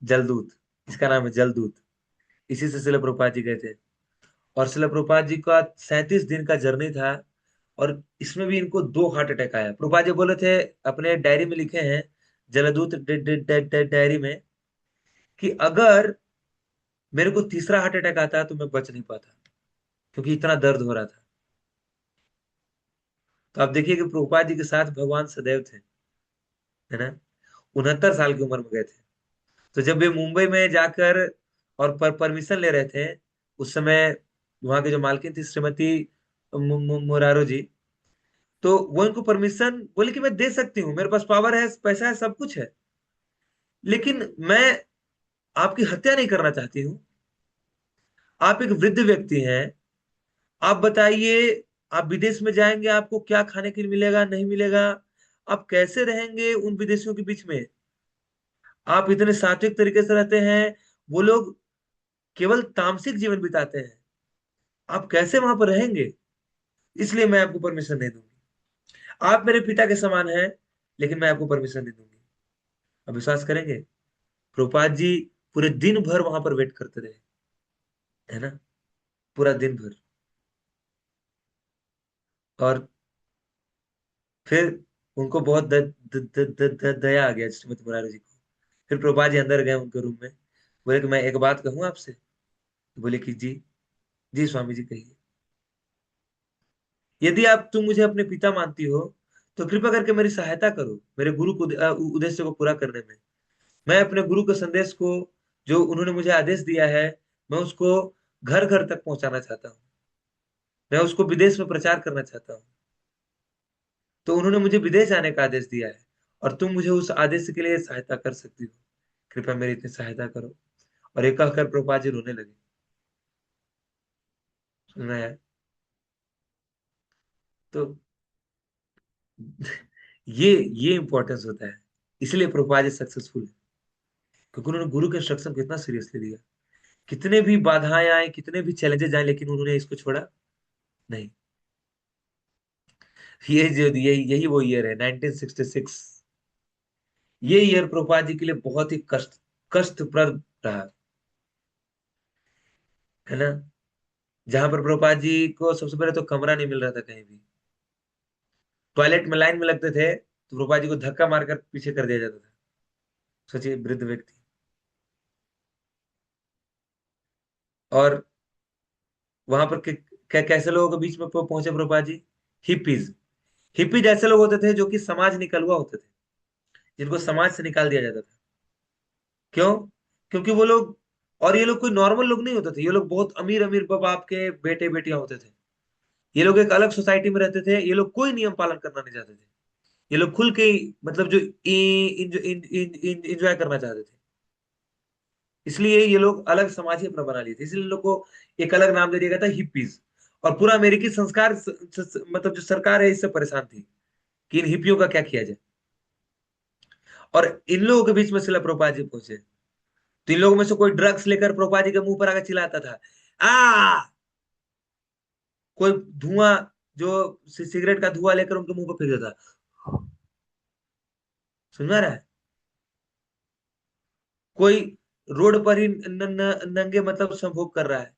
Speaker 1: जलदूत, इसका नाम है जलदूत। इसी से शिला प्रभुपाद जी गए थे। और शिला प्रभुपाद जी का 37 दिन का जर्नी था, और इसमें भी इनको 2 हार्ट अटैक आया। प्रभुपाद जी बोले थे, अपने डायरी में लिखे हैं, जलदूत डायरी में, कि अगर मेरे को तीसरा हार्ट अटैक आता तो मैं बच नहीं पाता, क्योंकि इतना दर्द हो रहा था। तो आप देखिए कि प्रभुपाद जी के साथ भगवान सदैव थे, है ना। 69 साल की उम्र में गए थे। तो जब वे मुंबई में जाकर और परमिशन ले रहे थे, उस समय वहां की जो मालकिन थी श्रीमती मुरारो जी, तो वो इनको परमिशन बोले कि मैं दे सकती हूँ, मेरे पास पावर है, पैसा है, सब कुछ है, लेकिन मैं आपकी हत्या नहीं करना चाहती हूँ। आप एक वृद्ध व्यक्ति हैं, आप बताइए, आप विदेश में जाएंगे, आपको क्या खाने के लिए मिलेगा, नहीं मिलेगा, आप कैसे रहेंगे उन विदेशियों के बीच में। आप इतने सात्विक तरीके से रहते हैं, वो लोग केवल तामसिक जीवन बिताते हैं, आप कैसे वहां पर रहेंगे। इसलिए मैं आपको परमिशन नहीं दूंगी। आप मेरे पिता के समान हैं, लेकिन मैं आपको परमिशन नहीं दूंगी। अब विश्वास करेंगे, प्रभुपाद जी पूरे दिन भर वहां पर वेट करते रहे, है ना, पूरा दिन भर। और फिर उनको बहुत दया आ गया श्रीमती मुरारी जी को। फिर प्रभुपाद जी अंदर गए उनके रूम में, बोले कि मैं एक बात कहूँ आपसे। बोले कि जी। जी स्वामी जी कहिए। यदि आप तुम मुझे अपने पिता मानती हो, तो कृपा करके मेरी सहायता करो, मेरे गुरु को उद्देश्य को पूरा करने में। मैं अपने गुरु के संदेश को, जो उन्होंने मुझे आदेश दिया है, मैं उसको घर घर तक पहुंचाना चाहता हूँ। मैं उसको विदेश में प्रचार करना चाहता हूँ। तो उन्होंने मुझे विदेश जाने का आदेश दिया है, और तुम मुझे उस आदेश के लिए सहायता कर सकती हो। कृपया मेरी इतनी सहायता करो। और एक कहकर प्रभुपाद जी रोने लगे। सुनना है। तो ये इंपॉर्टेंस होता है। इसलिए प्रभुपाद जी सक्सेसफुल है, क्योंकि उन्होंने गुरु के इंस्ट्रक्शन को इतना सीरियसली लिया। कितने भी बाधाएं आए, कितने भी चैलेंजेस आए, लेकिन उन्होंने इसको छोड़ा नहीं। ये जो यही वो ईयर है 1966। ये ईयर प्रभुपाद जी के लिए बहुत ही कष्टप्रद रहा, है ना। जहां पर प्रभुपाद जी को सबसे पहले तो कमरा नहीं मिल रहा था कहीं भी। टॉयलेट में लाइन में लगते थे तो प्रभुपाद जी को धक्का मारकर पीछे कर दिया जाता था। सोचिए, वृद्ध व्यक्ति। और वहां पर कैसे लोगों के बीच में पहुंचे प्रभुपाद जी? हिप्पीज। हिप्पीज ऐसे लोग होते थे जो कि समाज निकलुआ होते थे, जिनको समाज से निकाल दिया जाता था। क्यों? क्योंकि वो लोग, और ये लोग कोई नॉर्मल लोग नहीं होते थे, ये लोग बहुत अमीर अमीर बाप के बेटे बेटियां होते थे। ये लोग एक अलग सोसाइटी में रहते थे, ये लोग कोई नियम पालन करना नहीं चाहते थे। ये लोग खुल के मतलब जो इंजॉय करना चाहते थे। इसलिए ये लोग अलग समाज ही अपना बना लिए थे, इसलिए इन लोग को एक अलग नाम दे दिया गया था, हिप्पीज। और पूरा अमेरिकी संस्कार मतलब जो सरकार है, इससे परेशान थी कि इन हिप्पियों का क्या किया जाए। और इन लोगों के बीच में शिला प्रभुपाद जी पहुंचे। तो इन लोगों में से कोई ड्रग्स लेकर प्रभुपाद जी के मुंह पर आकर चिल्लाता था, आ कोई धुआं, जो सिगरेट का धुआं लेकर उनके मुंह पर फेंक देता। सुन रहा है? कोई रोड पर ही नंगे मतलब संभोग कर रहा है।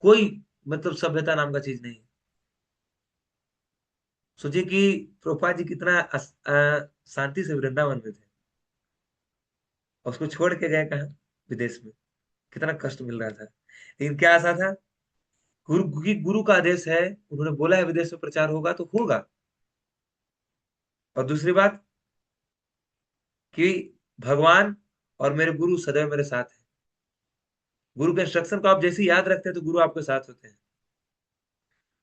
Speaker 1: कोई मतलब सभ्यता नाम का चीज नहीं। सोचिए कि प्रभुपाद जी कितना शांति से वृंदावन में थे, और उसको छोड़ के गए कहा? विदेश में। कितना कष्ट मिल रहा था, लेकिन क्या आशा था? गुरु का आदेश है, उन्होंने बोला है विदेश में प्रचार होगा तो होगा। और दूसरी बात कि भगवान और मेरे गुरु सदैव मेरे साथ है। गुरु के इंस्ट्रक्शन को आप जैसे ही याद रखते हैं, तो गुरु आपके साथ होते हैं।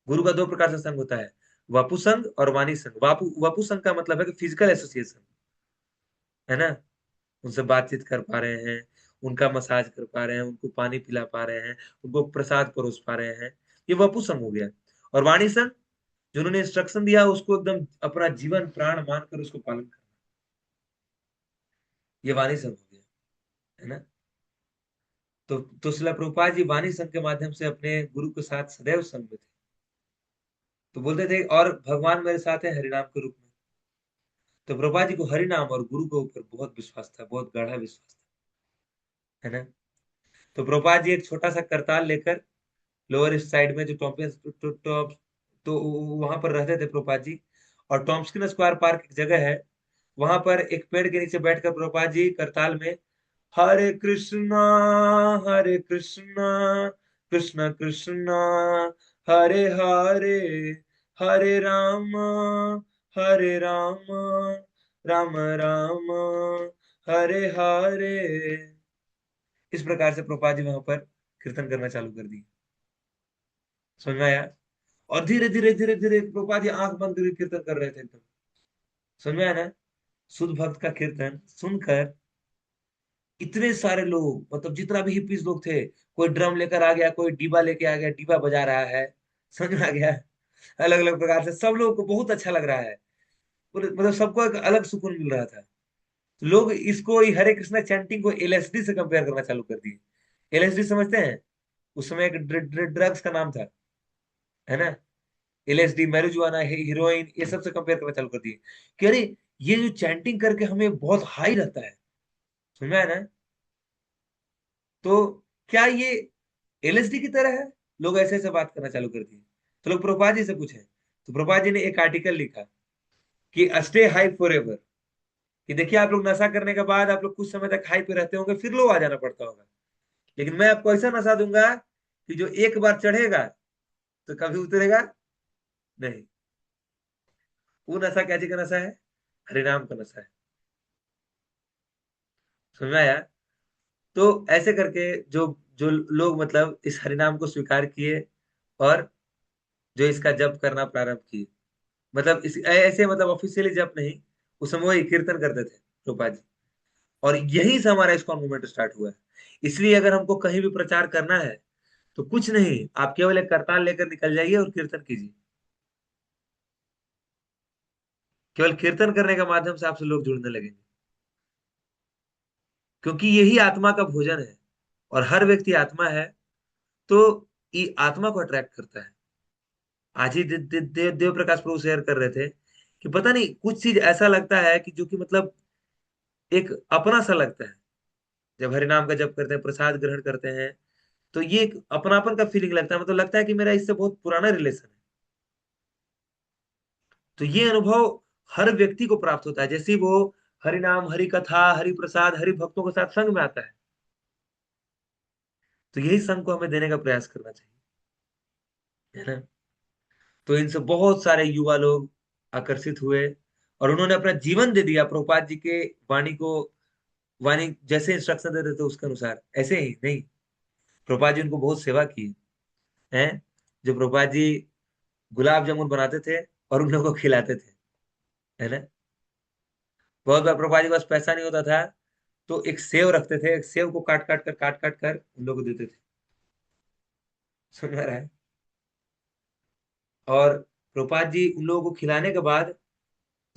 Speaker 1: गुरु का 2 प्रकार से संग होता है, वापु संघ और वाणी संघ। वापु वापु संघ का मतलब है कि फिजिकल एसोसिएशन, है ना। उनसे बातचीत कर पा रहे हैं, उनका मसाज कर पा रहे हैं, उनको पानी पिला पा रहे हैं, उनको प्रसाद परोस पा रहे हैं। ये वपु संघ हो गया। और वाणी संघ, जिन्होंने इंस्ट्रक्शन दिया उसको एकदम अपना जीवन प्राण मानकर उसको पालन करना, ये वाणी संघ हो गया, है ना। तो श्रील प्रभुपाद जी वाणी संघ के माध्यम से अपने गुरु के साथ सदैव संग में थे। तो बोलते थे और भगवान मेरे साथ है हरिनाम के रूप में। तो प्रभुपाद जी को हरिनाम और गुरु के ऊपर बहुत विश्वास था, बहुत गाढ़ा विश्वास था, है ना। तो प्रभुपाद जी एक छोटा सा करताल लेकर लोअर ईस्ट साइड में जो टॉम्पियंस तो वहां पर रहते थे प्रभुपाद जी। और टॉम्स्किन स्क्वायर पार्क एक जगह है, वहां पर एक पेड़ के नीचे बैठकर प्रभुपाद जी करताल में हरे कृष्णा कृष्ण कृष्ण हरे हरे, हरे राम राम राम हरे हरे, इस प्रकार से प्रभुपाद जी वहां पर कीर्तन करना चालू कर दिए। समझ में आया। और धीरे धीरे धीरे धीरे प्रभुपाद जी आंख बंद करके कीर्तन कर रहे थे एकदम। समझ में आया ना। शुद्ध भक्त का कीर्तन सुनकर इतने सारे लोग, मतलब जितना भी हिप्पीज लोग थे, कोई ड्रम लेकर आ गया, कोई डीबा लेके आ गया, डीबा बजा रहा है। समझ में आ गया। अलग अलग प्रकार से सब लोगों को बहुत अच्छा लग रहा है। मतलब सबको एक अलग सुकून मिल रहा था। तो लोग इसको ये हरे कृष्णा चैंटिंग को एलएसडी से कंपेयर करना चालू कर दिए। एलएसडी समझते हैं? उस समय एक ड्रग्स का नाम था, है ना। एलएसडी, मैरिजुआना, हीरोइन, ये सब से कंपेयर करना चालू कर दिए कि अरे ये जो चैंटिंग करके हमें बहुत हाई रहता है। समझ में आया ना। तो क्या ये एलएसडी की तरह है? लोग ऐसे ऐसे बात करना चालू कर दिए। तो लोग प्रभुपाद जी से पूछे, तो प्रभुपाद जी ने एक आर्टिकल लिखा कि स्टे हाई फॉर एवर। कि देखिए आप लोग नशा करने के बाद आप लोग कुछ समय तक हाई पे रहते होंगे, फिर लो आ जाना पड़ता होगा, लेकिन मैं आपको ऐसा नशा दूंगा कि जो एक बार चढ़ेगा तो कभी उतरेगा नहीं। वो नशा क्या चीज का नशा है? हरिनाम का नशा है। समझ में आया। तो ऐसे करके जो जो लोग मतलब इस हरिनाम को स्वीकार किए और जो इसका जप करना प्रारंभ किए, मतलब इस ऐसे मतलब ऑफिशियली जप नहीं, उस समय वही कीर्तन करते थे रूपा जी। और यहीं से हमारा इस्कॉन मूवमेंट स्टार्ट हुआ है। इसलिए अगर हमको कहीं भी प्रचार करना है तो कुछ नहीं, आप केवल एक करताल लेकर निकल जाइए और कीर्तन कीजिए। केवल कीर्तन करने के माध्यम से आपसे लोग जुड़ने लगेंगे, क्योंकि यही आत्मा का भोजन है। और हर व्यक्ति आत्मा है, तो ये आत्मा को अट्रैक्ट करता है। आज ही देव प्रकाश प्रभु शेयर कर रहे थे कि पता नहीं कुछ चीज ऐसा लगता है कि जो कि मतलब एक अपना सा लगता है। जब हरिनाम का जप करते हैं, प्रसाद ग्रहण करते हैं, तो ये एक अपनापन का फीलिंग लगता है, मतलब लगता है कि मेरा इससे बहुत पुराना रिलेशन है। तो ये अनुभव हर व्यक्ति को प्राप्त होता है जैसे ही वो हरि नाम, हरि कथा, हरि प्रसाद, हरि भक्तों के साथ संग में आता है। तो यही संग को हमें देने का प्रयास करना चाहिए, है ना। तो इनसे बहुत सारे युवा लोग आकर्षित हुए और उन्होंने अपना जीवन दे दिया प्रभुपाद जी के वाणी को। वाणी जैसे इंस्ट्रक्शन देते थे उसके अनुसार, ऐसे ही नहीं, प्रभुपाद जी उनको बहुत सेवा की है। जो प्रभुपाद जी गुलाब जामुन बनाते थे और उन लोगों को खिलाते थे, है ना। बहुत बार प्रभुपाद जी के पास पैसा नहीं होता था, तो एक सेव रखते थे, एक सेव को काट काट कर उन लोगों को देते थे। सुन रहा है। और प्रभुपाद जी उन लोगों को खिलाने के बाद,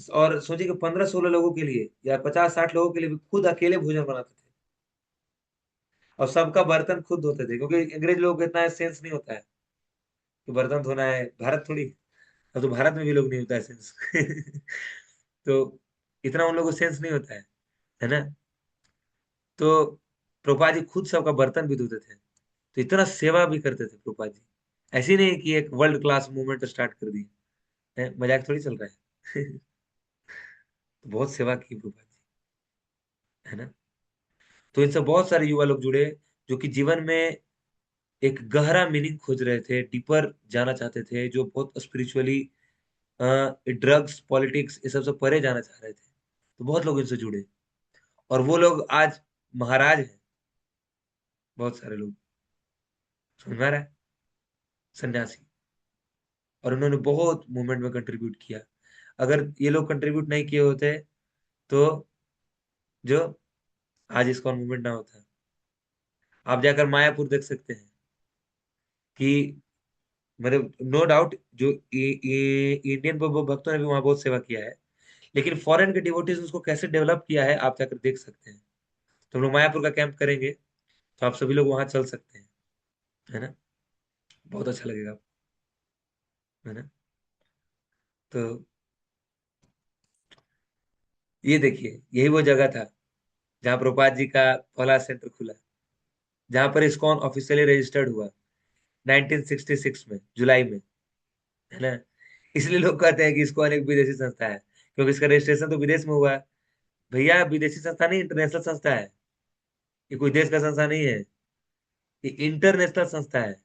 Speaker 1: और सोचिए कि 15-16 लोगों के लिए या 50-60 लोगों के लिए भी खुद अकेले भोजन बनाते थे। और सबका बर्तन खुद धोते थे, क्योंकि अंग्रेज लोगों को इतना सेंस नहीं होता है कि बर्तन धोना है। भारत थोड़ी, अब तो भारत में भी लोग नहीं होता है सेंस। तो इतना उन लोगों को सेंस नहीं होता है ना। तो प्रभुपाद जी खुद सबका बर्तन भी धोते थे। तो इतना सेवा भी करते थे प्रभुपाद जी। ऐसी नहीं कि एक वर्ल्ड क्लास मूवमेंट स्टार्ट कर दी है, मजाक थोड़ी चल रहा है। तो बहुत सेवा की प्रभुपाद जी, है ना। तो इनसे बहुत सारे युवा लोग जुड़े जो कि जीवन में एक गहरा मीनिंग खोज रहे थे, डीपर जाना चाहते थे, जो बहुत स्पिरिचुअली ड्रग्स, पॉलिटिक्स, ये सब से परे जाना चाह रहे थे। तो बहुत लोग इनसे जुड़े और वो लोग आज महाराज हैं, बहुत सारे लोग। समझ में आ रहा है। सन्यासी। और उन्होंने बहुत मूवमेंट में कंट्रीब्यूट किया। अगर ये लोग कंट्रीब्यूट नहीं किए होते तो जो आज इस्कॉन मूवमेंट ना होता। आप जाकर मायापुर देख सकते हैं कि मतलब नो डाउट जो इंडियन भक्तों ने भी वहां बहुत सेवा किया है, लेकिन फॉरेन के डिवोटीज उसको कैसे डेवलप किया है आप जाकर देख सकते हैं। तो हम लोग मायापुर का कैंप करेंगे, तो आप सभी लोग वहां चल सकते हैं, है ना। बहुत अच्छा लगेगा आपको, है ना। तो ये देखिए, यही वो जगह था जहाँ प्रभुपाद जी का पहला सेंटर खुला, जहाँ पर इस्कॉन ऑफिशियली रजिस्टर्ड हुआ 1966 में, जुलाई में, है ना। इसलिए लोग कहते हैं कि इस्कॉन एक विदेशी संस्था है, क्योंकि इसका रजिस्ट्रेशन तो विदेश में हुआ है। भैया विदेशी संस्था नहीं, इंटरनेशनल संस्था है। ये कोई देश का संस्था नहीं है, ये इंटरनेशनल संस्था है।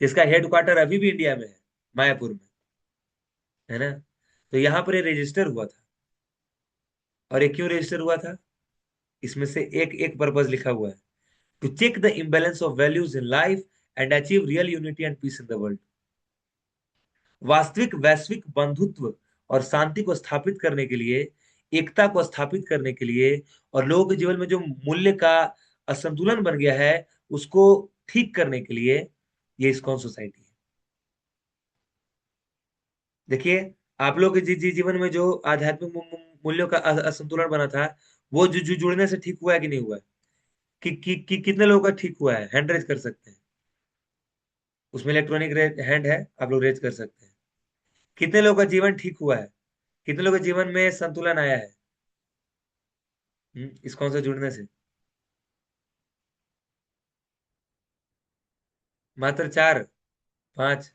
Speaker 1: इसका हेडक्वार्टर अभी भी इंडिया में है, मायापुर में, है ना। तो यहाँ पर ये रजिस्टर हुआ था। और ये क्यों रजिस्टर हुआ था, इसमें से एक एक पर्पज लिखा हुआ है: to check the imbalance of values in life and achieve real unity and peace in the world. वास्तविक वैश्विक बंधुत्व और शांति को स्थापित करने के लिए, एकता को स्थापित करने के लिए, और लोगों के जीवन में जो मूल्य का असंतुलन बन गया है उसको ठीक करने के लिए ये इस्कॉन सोसाइटी है। देखिए, आप लोग के जीवन में जो आध्यात्मिक मूल्यों का असंतुलन बना था, वो जुड़ने से ठीक हुआ है कि नहीं हुआ है? कितने लोगों का ठीक हुआ है, हैंड रेज कर सकते हैं। उसमें इलेक्ट्रॉनिक हैंड है, आप लोग रेज कर सकते हैं। कितने लोगों का जीवन ठीक हुआ है, कितने लोगों के जीवन में संतुलन आया है, इस्कॉन से जुड़ने से? मात्र चार, पांच,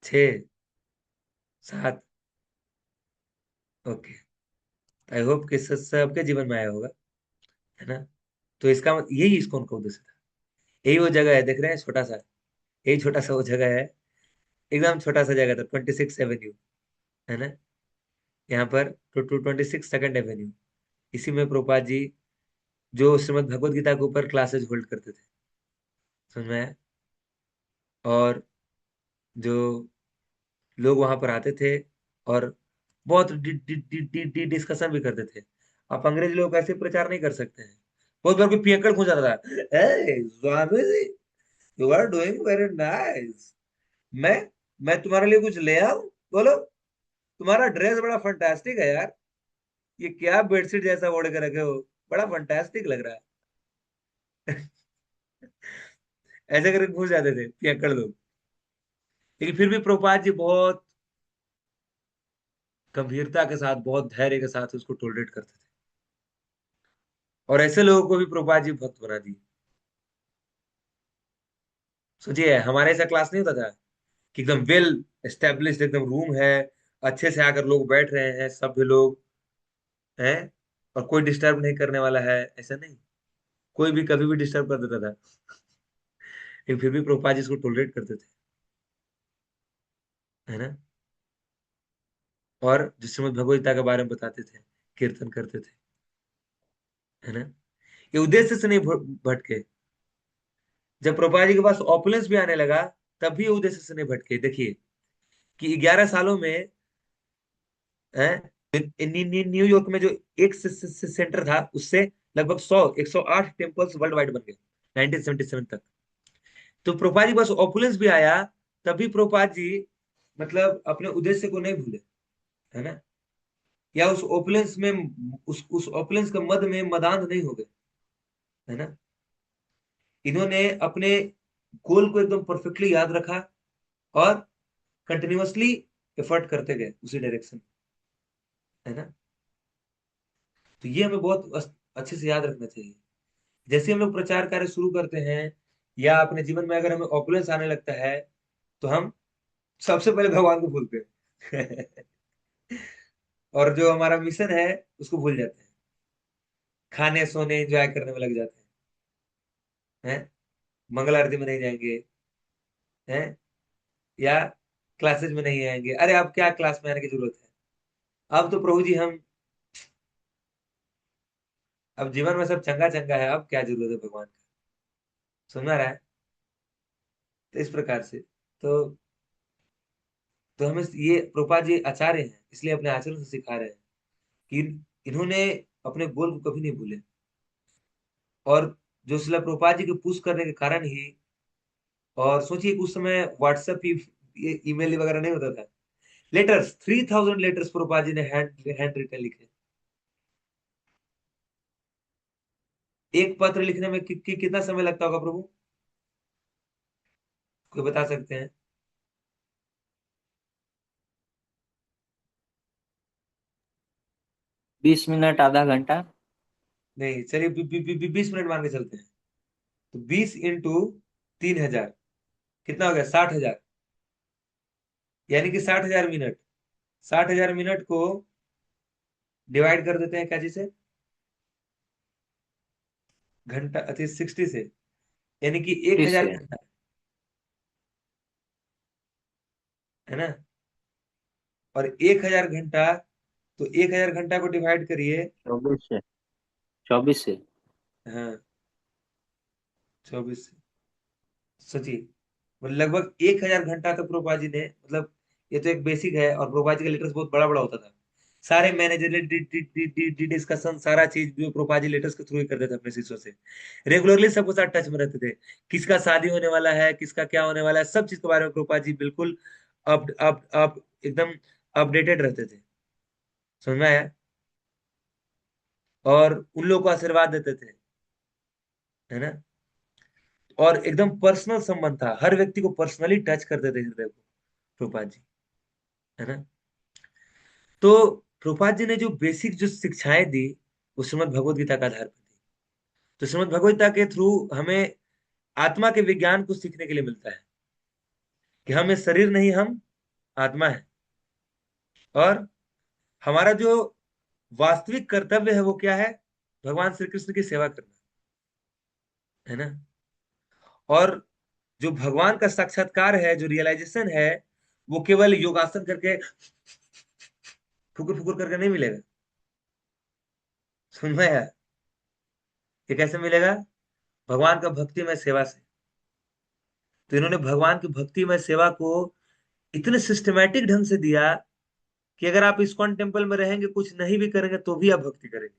Speaker 1: छ, सात। ओके। आई होप कि सबके जीवन में आया होगा, है ना। तो इसका यही इस्कॉन का उद्देश्य था। यही वो जगह है, देख रहे हैं, छोटा सा, यही छोटा सा वो जगह है। एकदम छोटा सा जगह था, 26 एवेन्यू, है ना। यहाँ पर 26 सेकंड एवेन्यू, इसी में प्रभुपाद जी जो श्रीमद् भगवत गीता के ऊपर क्लासेस होल्ड करते थे, समझ में आया। और जो लोग वहां पर आते थे और बहुत डिस्कशन भी करते थे। आप अंग्रेज लोग ऐसे प्रचार नहीं कर सकते हैं। बहुत बार कोई पियक्कड़ पूछ जाता था, "ए, Swami ji, you are doing very nice. मैं मैं तुम्हारे लिए कुछ ले आऊं? बोलो, तुम्हारा ड्रेस बड़ा फंटास्टिक है यार। ये क्या बेडशीट जैसा ओढ़ के रखे हो, बड़ा फंटास्टिक लग रहा है।" ऐसे करके घुस जाते थे पियक्कड़ लोग। लेकिन फिर भी प्रभुपाद जी बहुत गंभीरता के साथ, बहुत धैर्य के साथ उसको टोलरेट करते थे। और ऐसे लोगों को भी प्रभुपाद जी भक्त बना दिए। सोचिए, हमारे ऐसा क्लास नहीं होता था कि एकदम वेल एस्टेब्लिश्ड एकदम रूम है, अच्छे से आकर लोग बैठ रहे हैं, सभ्य लोग हैं, और कोई डिस्टर्ब नहीं करने वाला है, ऐसा नहीं। कोई भी कभी भी डिस्टर्ब कर देता था, लेकिन फिर भी प्रभुपाद जी इसको टोलरेट करते थे, है ना। और जिस श्रीमद् भगवद गीता के बारे में बताते थे, कीर्तन करते थे, है ना। ये उद्देश्य से नहीं भटके। जब प्रभुपाद जी के पास ऑपुलेंस भी आने लगा, तब भी ये उद्देश्य से नहीं भटके। देखिए कि 11 सालों में, है, न्यूयॉर्क में जो एक सेंटर था, उससे लगभग 108 टेम्पल्स वर्ल्ड वाइड बन गए 1977 तक। तो प्रभुपाद जी के पास ऑपुलेंस भी आया, तभी प्रभुपाद जी मतलब अपने उद्देश्य को नहीं भूले, है ना। या उस ओपुलेंस में, उस ओपुलेंस के मद में मदांध नहीं हो गए, है ना। इन्होंने अपने गोल को एकदम परफेक्टली याद रखा और कंटिन्यूअसली एफर्ट करते गए उसी डायरेक्शन में, है ना। तो ये हमें बहुत अच्छे से याद रखना चाहिए। जैसे हम लोग प्रचार कार्य शुरू करते हैं, या अपने जीवन में अगर हमें ऑपुलेंस आने लगता है, तो हम सबसे पहले भगवान को भूलते हैं। और जो हमारा मिशन है उसको भूल जाते हैं, खाने सोने एंजॉय करने में लग जाते हैं, मंगल आरती में नहीं जाएंगे, हैं, या क्लासेस में नहीं आएंगे। अरे अब क्या क्लास में आने की जरूरत है, अब तो प्रभु जी हम, अब जीवन में सब चंगा चंगा है, अब क्या जरूरत है भगवान का। सुनना रहा है। तो इस प्रकार से, तो हमें ये प्रभुपाद जी आचार्य हैं, इसलिए अपने आचरण से सिखा रहे हैं कि इन्होंने अपने गोल को कभी नहीं भूले। और जो शिला प्रभुपाद जी के पुश करने के कारण ही, और सोचिए कि उस समय व्हाट्सएप, ईमेल वगैरह नहीं होता था। लेटर्स, 3000 लेटर्स प्रभुपाद जी ने हैंड रिटन लिखे। एक पत्र लिखने में कितना समय लगता होगा प्रभु, कोई बता सकते हैं?
Speaker 2: 20 मिनट, आधा घंटा।
Speaker 1: नहीं, चलिए 20 मिनट मान के चलते हैं। तो 20 × 3000 कितना हो गया? 60,000। यानी कि 60,000 मिनट, 60,000 मिनट को डिवाइड कर देते हैं क्या चीज से? घंटा, अति 60 से, यानी कि एक
Speaker 2: तीस
Speaker 1: हजार
Speaker 2: से
Speaker 1: घंटा है ना। और 1,000 घंटा, तो 1,000 घंटा को डिवाइड करिए।
Speaker 2: 24 से 24 से।
Speaker 1: हाँ, 24 से। सोचिए, मतलब लगभग 1,000 घंटा तक प्रोपा जी ने, मतलब ये तो एक बेसिक है, और प्रोपा जी का लेटर्स बहुत बड़ा बड़ा होता था। सारे मैनेजर डिस्कशन, सारा चीज जो प्रोपा जी लेटर्स के थ्रू ही करते थे अपने शिष्यों से। रेगुलरली सबके साथ टच में रहते थे। किसका शादी होने वाला है, किसका क्या होने वाला है, सब चीज के बारे में प्रोपा जी बिल्कुल अप एकदम अपडेटेड रहते थे। समझ में आया? और उन लोगों को आशीर्वाद देते थे, है ना। और एकदम पर्सनल संबंध था, हर व्यक्ति को पर्सनली टच करते थे हृदय को प्रभुपाद जी, है ना। तो प्रभुपाद जी ने जो बेसिक जो शिक्षाएं दी, वो श्रीमद् भगवद गीता का आधार पर दी। तो श्रीमद् भगवद गीता के थ्रू हमें आत्मा के विज्ञान को सीखने के लिए मिलता है कि हम ये शरीर नहीं, हम आत्मा है। और हमारा जो वास्तविक कर्तव्य है वो क्या है? भगवान श्री कृष्ण की सेवा करना, है ना। और जो भगवान का साक्षात्कार है, जो रियलाइजेशन है, वो केवल योगासन करके, फुकुर फुकुर करके नहीं मिलेगा। सुन में आया? ये कैसे मिलेगा? भगवान का भक्तिमय सेवा से। तो इन्होंने भगवान की भक्तिमय सेवा को इतने सिस्टमैटिक ढंग से दिया कि अगर आप इस्कॉन टेम्पल में रहेंगे, कुछ नहीं भी करेंगे, तो भी आप भक्ति करेंगे।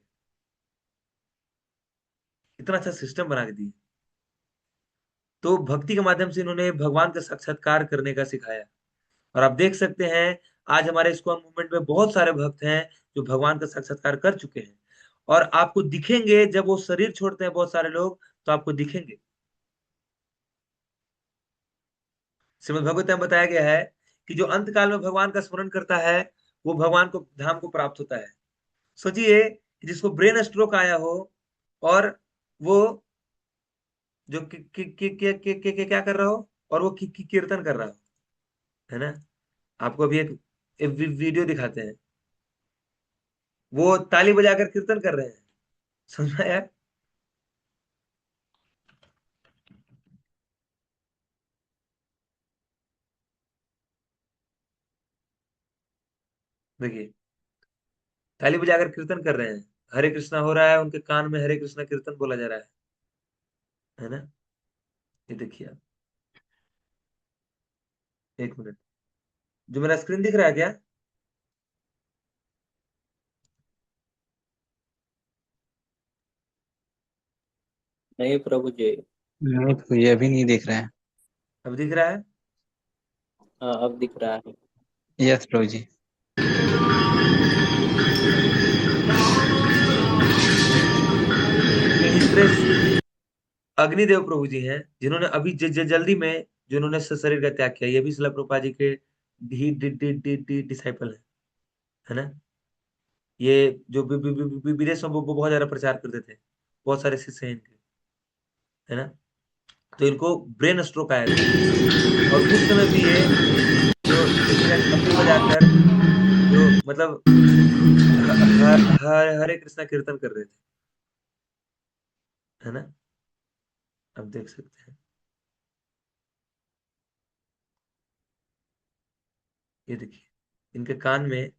Speaker 1: इतना अच्छा सिस्टम बना के दिए। तो भक्ति के माध्यम से इन्होंने भगवान का साक्षात्कार करने का सिखाया। और आप देख सकते हैं, आज हमारे इस्कॉन मूवमेंट में बहुत सारे भक्त हैं जो भगवान का साक्षात्कार कर चुके हैं। और आपको दिखेंगे, जब वो शरीर छोड़ते हैं बहुत सारे लोग, तो आपको दिखेंगे। श्रीमद् भगवत में बताया गया है कि जो अंत काल में भगवान का स्मरण करता है, वो भगवान को धाम को प्राप्त होता है। सोचिए कि जिसको ब्रेन स्ट्रोक आया हो, और वो जो क्या कर रहा हो, और वो कीर्तन कर रहा हो, है ना। आपको अभी एक वीडियो दिखाते हैं, वो ताली बजाकर कीर्तन कर रहे हैं। समझ में आया? देखिए, ताली बजाकर कीर्तन कर रहे हैं, हरे कृष्णा हो रहा है, उनके कान में हरे कृष्णा कीर्तन बोला जा रहा है ना। ये देखिए आप, 1 मिनट, जो मेरा स्क्रीन दिख रहा है क्या?
Speaker 2: नहीं प्रभु जी।
Speaker 3: नहीं तो ये अभी नहीं दिख रहा है।
Speaker 1: अब दिख रहा है?
Speaker 2: हाँ, अब दिख रहा है।
Speaker 3: यस प्रभु जी।
Speaker 1: इस तरह अग्निदेव प्रभु जी हैं, जिन्होंने अभी जल्दी में, जिन्होंने शरीर का त्याग किया, ये भी शिला प्रभुपाद जी के ही डिसाइपल है ना। ये जो विदेश में वो बहुत ज्यादा प्रचार करते थे, बहुत सारे शिष्य हैं इनके, है ना। तो इनको ब्रेन स्ट्रोक आया था, और उस समय भी ये जो देखिएगा तबले बजाकर, जो मतलब हरे कृष्णा कीर्तन कर रहे थे, है ना। अब देख सकते हैं, ये देखिए इनके कान में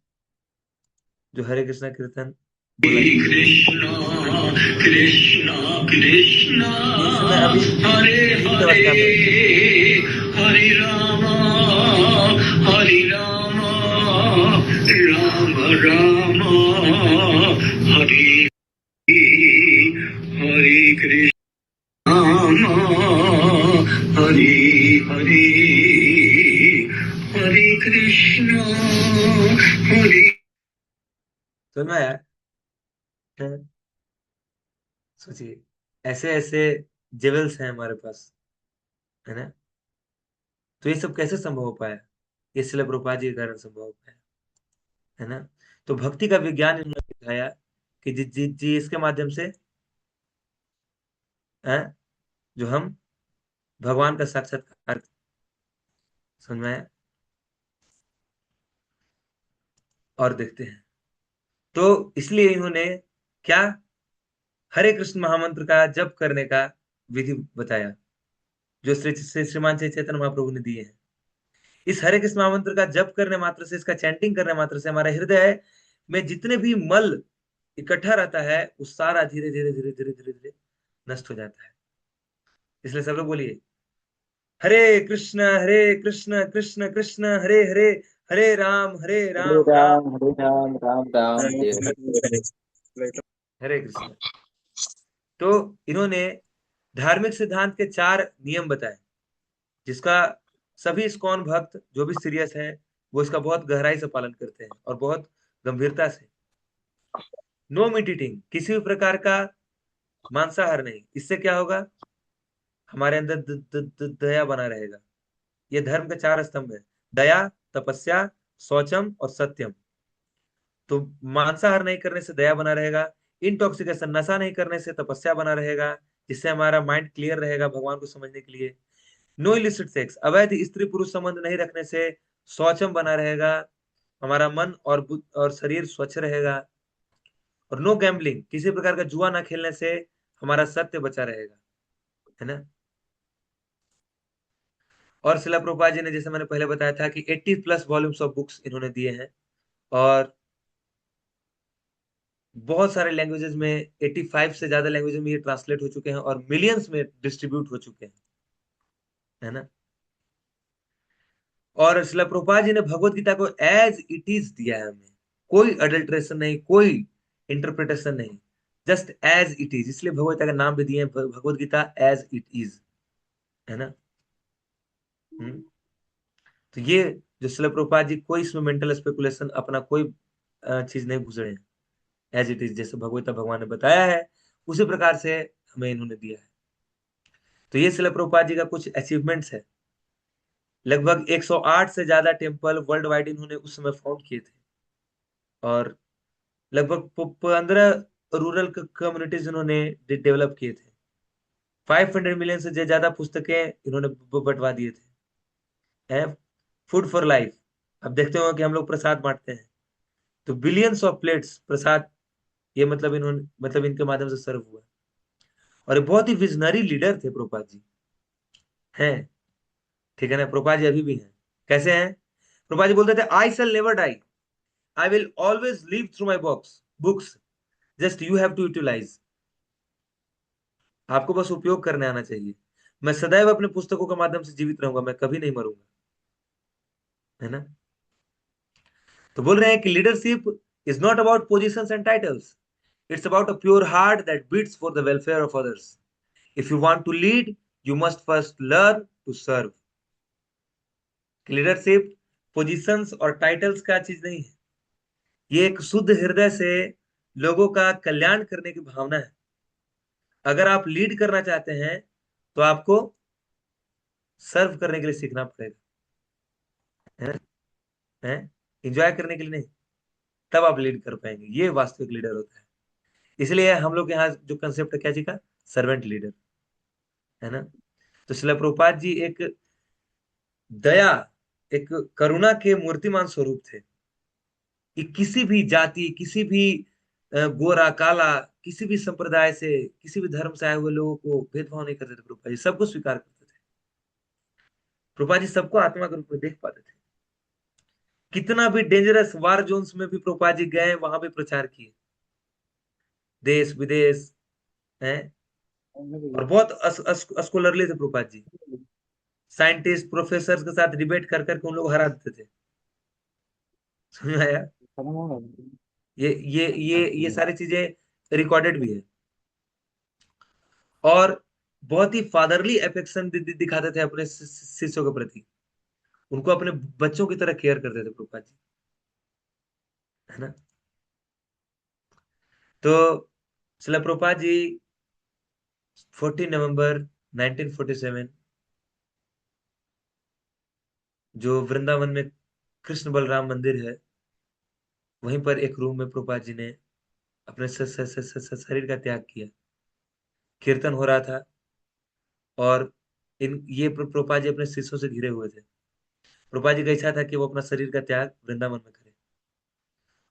Speaker 1: जो हरे कृष्णा कीर्तन बोला जा रहा है।
Speaker 4: कृष्णा कृष्णा कृष्णा
Speaker 1: इस समय अभी
Speaker 4: हरे
Speaker 1: जीवित
Speaker 4: हरे
Speaker 1: अवस्था में है।
Speaker 4: हरे रामा हरे रामा राम रामा हरे हरे कृष्ण हरे हरे हरे कृष्ण हरे
Speaker 1: समझ में आया? हैं? सोचिए, ऐसे ऐसे जेवल्स हैं हमारे पास, है ना? तो ये सब कैसे संभव हो पाया? ये श्रील प्रभुपाद जी के कारण संभव हो पाया, है ना? तो भक्ति का विज्ञान इन्होंने दिखाया कि जी इसके माध्यम से, हैं, जो हम भगवान का साक्षात्कार, समझ में आया? और देखते हैं, तो इसलिए इन्होंने क्या, हरे कृष्ण महामंत्र का जप करने का विधि बताया, जो श्रीमान श्री चैतन्य महाप्रभु ने दिए हैं। इस हरे कृष्ण महामंत्र का जप करने मात्र से, इसका चैंटिंग करने मात्र से हमारा हृदय में जितने भी मल इकट्ठा रहता है वो सारा धीरे धीरे धीरे धीरे धीरे धीरे नष्ट हो जाता है। इसलिए सब लोग बोलिए, हरे कृष्ण कृष्ण कृष्ण हरे हरे, हरे राम
Speaker 2: हरे
Speaker 1: राम
Speaker 2: राम हरे राम राम राम हरे हरे।
Speaker 1: हरे कृष्ण। तो इन्होंने धार्मिक सिद्धांत के 4 नियम बताए, जिसका सभी इस्कॉन भक्त जो भी सीरियस है वो इसका बहुत गहराई से पालन करते हैं और बहुत गंभीरता से। नो मीट ईटिंग, किसी भी प्रकार का मांसाहार नहीं। इससे क्या होगा? हमारे अंदर दया बना रहेगा। ये धर्म के 4 स्तंभ है, दया, तपस्या, शौचम और सत्यम। तो मांसाहार नहीं करने से दया बना रहेगा, इंटॉक्सिकेशन, नशा नहीं करने से तपस्या बना रहेगा, जिससे हमारा माइंड क्लियर रहेगा भगवान को समझने के लिए। नो इलिसिट सेक्स, अवैध स्त्री पुरुष संबंध नहीं रखने से शौचम बना रहेगा, हमारा मन और शरीर स्वच्छ रहेगा। और नो गैम्बलिंग, किसी प्रकार का जुआ ना खेलने से हमारा सत्य बचा रहेगा, है ना? और शिला प्रभुपाद जी ने, जैसे मैंने पहले बताया था कि 80 प्लस वॉल्यूम्स ऑफ बुक्स इन्होंने दिए हैं, और बहुत सारे लैंग्वेजेस में, 85 से ज्यादा लैंग्वेजेस में ये ट्रांसलेट हो चुके हैं और मिलियंस में डिस्ट्रीब्यूट हो चुके हैं, है ना? और शिला प्रभुपाद जी ने भगवत गीता को एज इट इज दिया है हमें, कोई अडल्ट्रेशन नहीं, कोई इंटरप्रिटेशन नहीं, जस्ट एज इट इज। इसलिए भगवत गीता का नाम भी दिए हैं Bhagavad Gita as it is, है ना? हम्म। तो ये जो शिला प्रभुपाद जी, कोई इसमें मेंटल स्पेकुलेशन, अपना कोई चीज नहीं घुस रहे हैं, एज इट इज, जैसे भगवत भगवान ने बताया है उसी प्रकार से हमें इन्होंने दिया है। तो ये शिला प्रभुपाद जी का कुछ अचीवमेंट्स है। लगभग 108 से ज्यादा टेम्पल वर्ल्ड वाइड इन्होंने उस समय फाउंड किए थे, और लगभग 15 रूरल कम्युनिटीज इन्होंने डेवलप किए थे। 500 मिलियन से ज्यादा पुस्तकें इन्होंने बंटवा दिए थे। फूड फॉर लाइफ, अब देखते हो कि हम लोग प्रसाद बांटते हैं, तो बिलियंस ऑफ प्लेट्स प्रसाद, ये मतलब इन्होंने, मतलब इनके माध्यम से सर्व हुआ। और ये बहुत ही विजनरी लीडर थे प्रभुपाद जी, हैं, ठीक है ना? प्रभुपाद जी अभी भी हैं। कैसे हैं? प्रभुपाद जी बोलते थे, I shall never die, I will always live through my books, just you have to utilize. आपको बस उपयोग करने आना चाहिए। मैं सदैव अपने पुस्तकों के माध्यम से जीवित रहूंगा, मैं कभी नहीं मरूंगा, है ना? तो बोल रहे हैं कि leadership is not about positions and titles, it's about a pure heart that beats for the welfare of others. If you want to lead, you must first learn to serve. Leadership positions और टाइटल्स का चीज नहीं है, ये एक शुद्ध हृदय से लोगों का कल्याण करने की भावना है। अगर आप लीड करना चाहते हैं तो आपको सर्व करने के लिए सीखना पड़ेगा, है? एंजॉय करने के लिए नहीं, तब आप लीड कर पाएंगे। ये वास्तविक लीडर होता है। इसलिए हम लोग यहाँ जो कंसेप्ट है क्या जी का, सर्वेंट लीडर, है ना? तो श्रील प्रभुपाद जी एक दया, एक करुणा के मूर्तिमान स्वरूप थे, कि किसी भी जाति, किसी भी गोरा काला, किसी भी संप्रदाय से, किसी भी धर्म से आए हुए लोगों को भेदभाव नहीं करते थे। प्रभुपाद जी सबको स्वीकार करते थे। प्रभुपाद जी सबको आत्मा के रूप में देख पाते थे। कितना भी डेंजरस वार जोन्स में भी प्रभुपाद जी गए, वहां भी प्रचार किए, देश विदेश, है। और बहुत स्कॉलरली थे प्रभुपाद जी, साइंटिस्ट प्रोफेसर के साथ डिबेट कर करके उन लोग हरा देते थे। समझ में आया? ये सारी चीजें रिकॉर्डेड भी है। और बहुत ही फादरली अफेक्शन दिखाते थे अपने शिष्यों के प्रति। उनको अपने बच्चों की तरह केयर करते थे प्रभुपाद जी, है ना। तो शिला प्रभुपाद जी 14 नवंबर 1947 जो वृंदावन में कृष्ण बलराम मंदिर है, वहीं पर एक रूम में प्रभुपाद जी ने अपने शरीर का त्याग किया। कीर्तन हो रहा था और ये प्रभुपाद जी अपने शिष्यों से घिरे हुए थे। प्रभुपाद जी का इच्छा था कि वो अपना शरीर का त्याग वृंदावन में करे।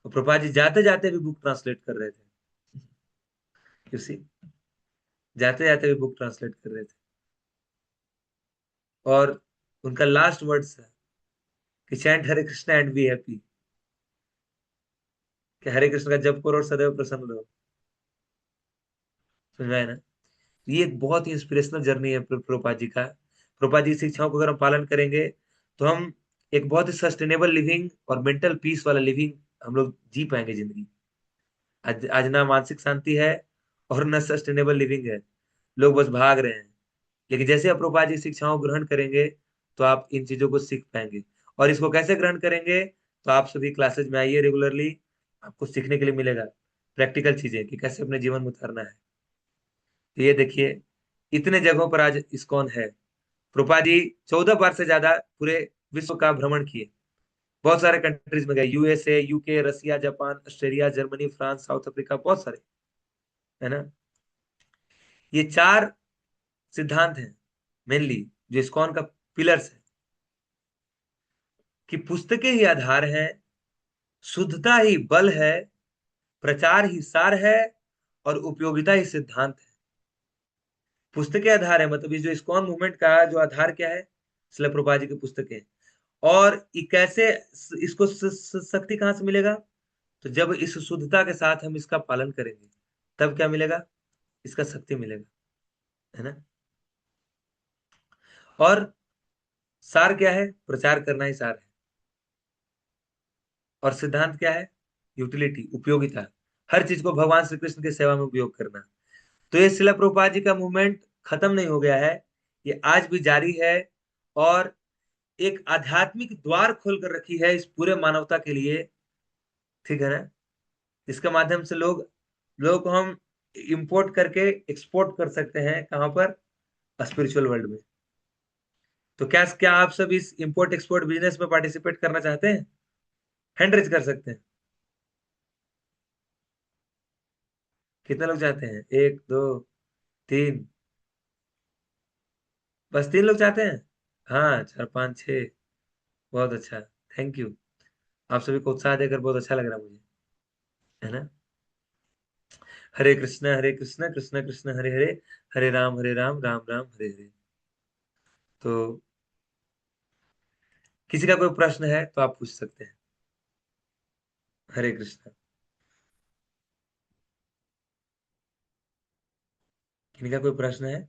Speaker 1: और प्रभुपाद जी जाते जाते भी बुक ट्रांसलेट कर रहे थे। You see? जाते जाते भी बुक ट्रांसलेट कर रहे थे। और उनका लास्ट वर्ड्स है कि chant Hare Krishna and be happy, कि हरे कृष्ण का जप करो और सदैव प्रसन्न रहो। समझ में आया ना। ये एक बहुत ही इंस्पिरेशनल जर्नी है प्रभुपाद जी का। प्रभुपाद जी की शिक्षाओं को अगर हम पालन करेंगे तो हम एक बहुत ही सस्टेनेबल लिविंग और मेंटल पीस वाला लिविंग हम लोग जी पाएंगे जिंदगी। आज ना मानसिक शांति है और न सस्टेनेबल लिविंग है। लोग बस भाग रहे हैं। लेकिन जैसे आप प्रभुपाद जी की शिक्षाओं को ग्रहण करेंगे तो आप इन चीजों को सीख पाएंगे। और इसको कैसे ग्रहण करेंगे, तो आप सभी क्लासेज में आइए रेगुलरली, आपको सीखने के लिए मिलेगा प्रैक्टिकल चीजें कि कैसे अपने जीवन में उतारना है। तो ये देखिए, इतने जगहों पर आज इस्कॉन है। प्रभुपाद जी 14 बार से ज्यादा पूरे विश्व का भ्रमण किए। बहुत सारे कंट्रीज में गए, USA, UK, Russia, Japan, Australia, Germany, France, South Africa, बहुत सारे, है ना। ये 4 सिद्धांत हैं मेनली जो इस्कॉन का पिलर्स है, कि पुस्तकें ही आधार है, शुद्धता ही बल है, प्रचार ही सार है, और उपयोगिता ही सिद्धांत है। पुस्तकें आधार है मतलब ये जो इस्कॉन मूवमेंट का जो आधार क्या है, श्रील प्रभुपाद जी की पुस्तकें। और ये कैसे, इसको शक्ति कहां से मिलेगा, तो जब इस शुद्धता के साथ हम इसका पालन करेंगे तब क्या मिलेगा, इसका शक्ति मिलेगा, है ना। और सार क्या है, प्रचार करना ही सार है। और सिद्धांत क्या है, यूटिलिटी, उपयोगिता, हर चीज को भगवान श्री कृष्ण की सेवा में उपयोग करना। तो ये शिला प्रभुपाद जी का मूवमेंट खत्म नहीं हो गया है, ये आज भी जारी है। और एक आध्यात्मिक द्वार खोल कर रखी है इस पूरे मानवता के लिए, ठीक है ना। इसके माध्यम से लोगों को हम इंपोर्ट करके एक्सपोर्ट कर सकते हैं, कहां पर, स्पिरिचुअल वर्ल्ड में। तो क्या क्या आप सब इस इंपोर्ट एक्सपोर्ट बिजनेस में पार्टिसिपेट करना चाहते हैं? हैंड रेज कर सकते हैं। कितने लोग चाहते हैं? 1 2 3, बस 3 लोग चाहते हैं। हाँ, 4 5 6, बहुत अच्छा, थैंक यू। आप सभी को उत्साह देकर बहुत अच्छा लग रहा है मुझे, है ना। हरे कृष्ण कृष्ण कृष्ण हरे हरे, हरे राम राम राम हरे हरे। तो किसी का कोई प्रश्न है तो आप पूछ सकते हैं। हरे कृष्ण। किसी का कोई प्रश्न है?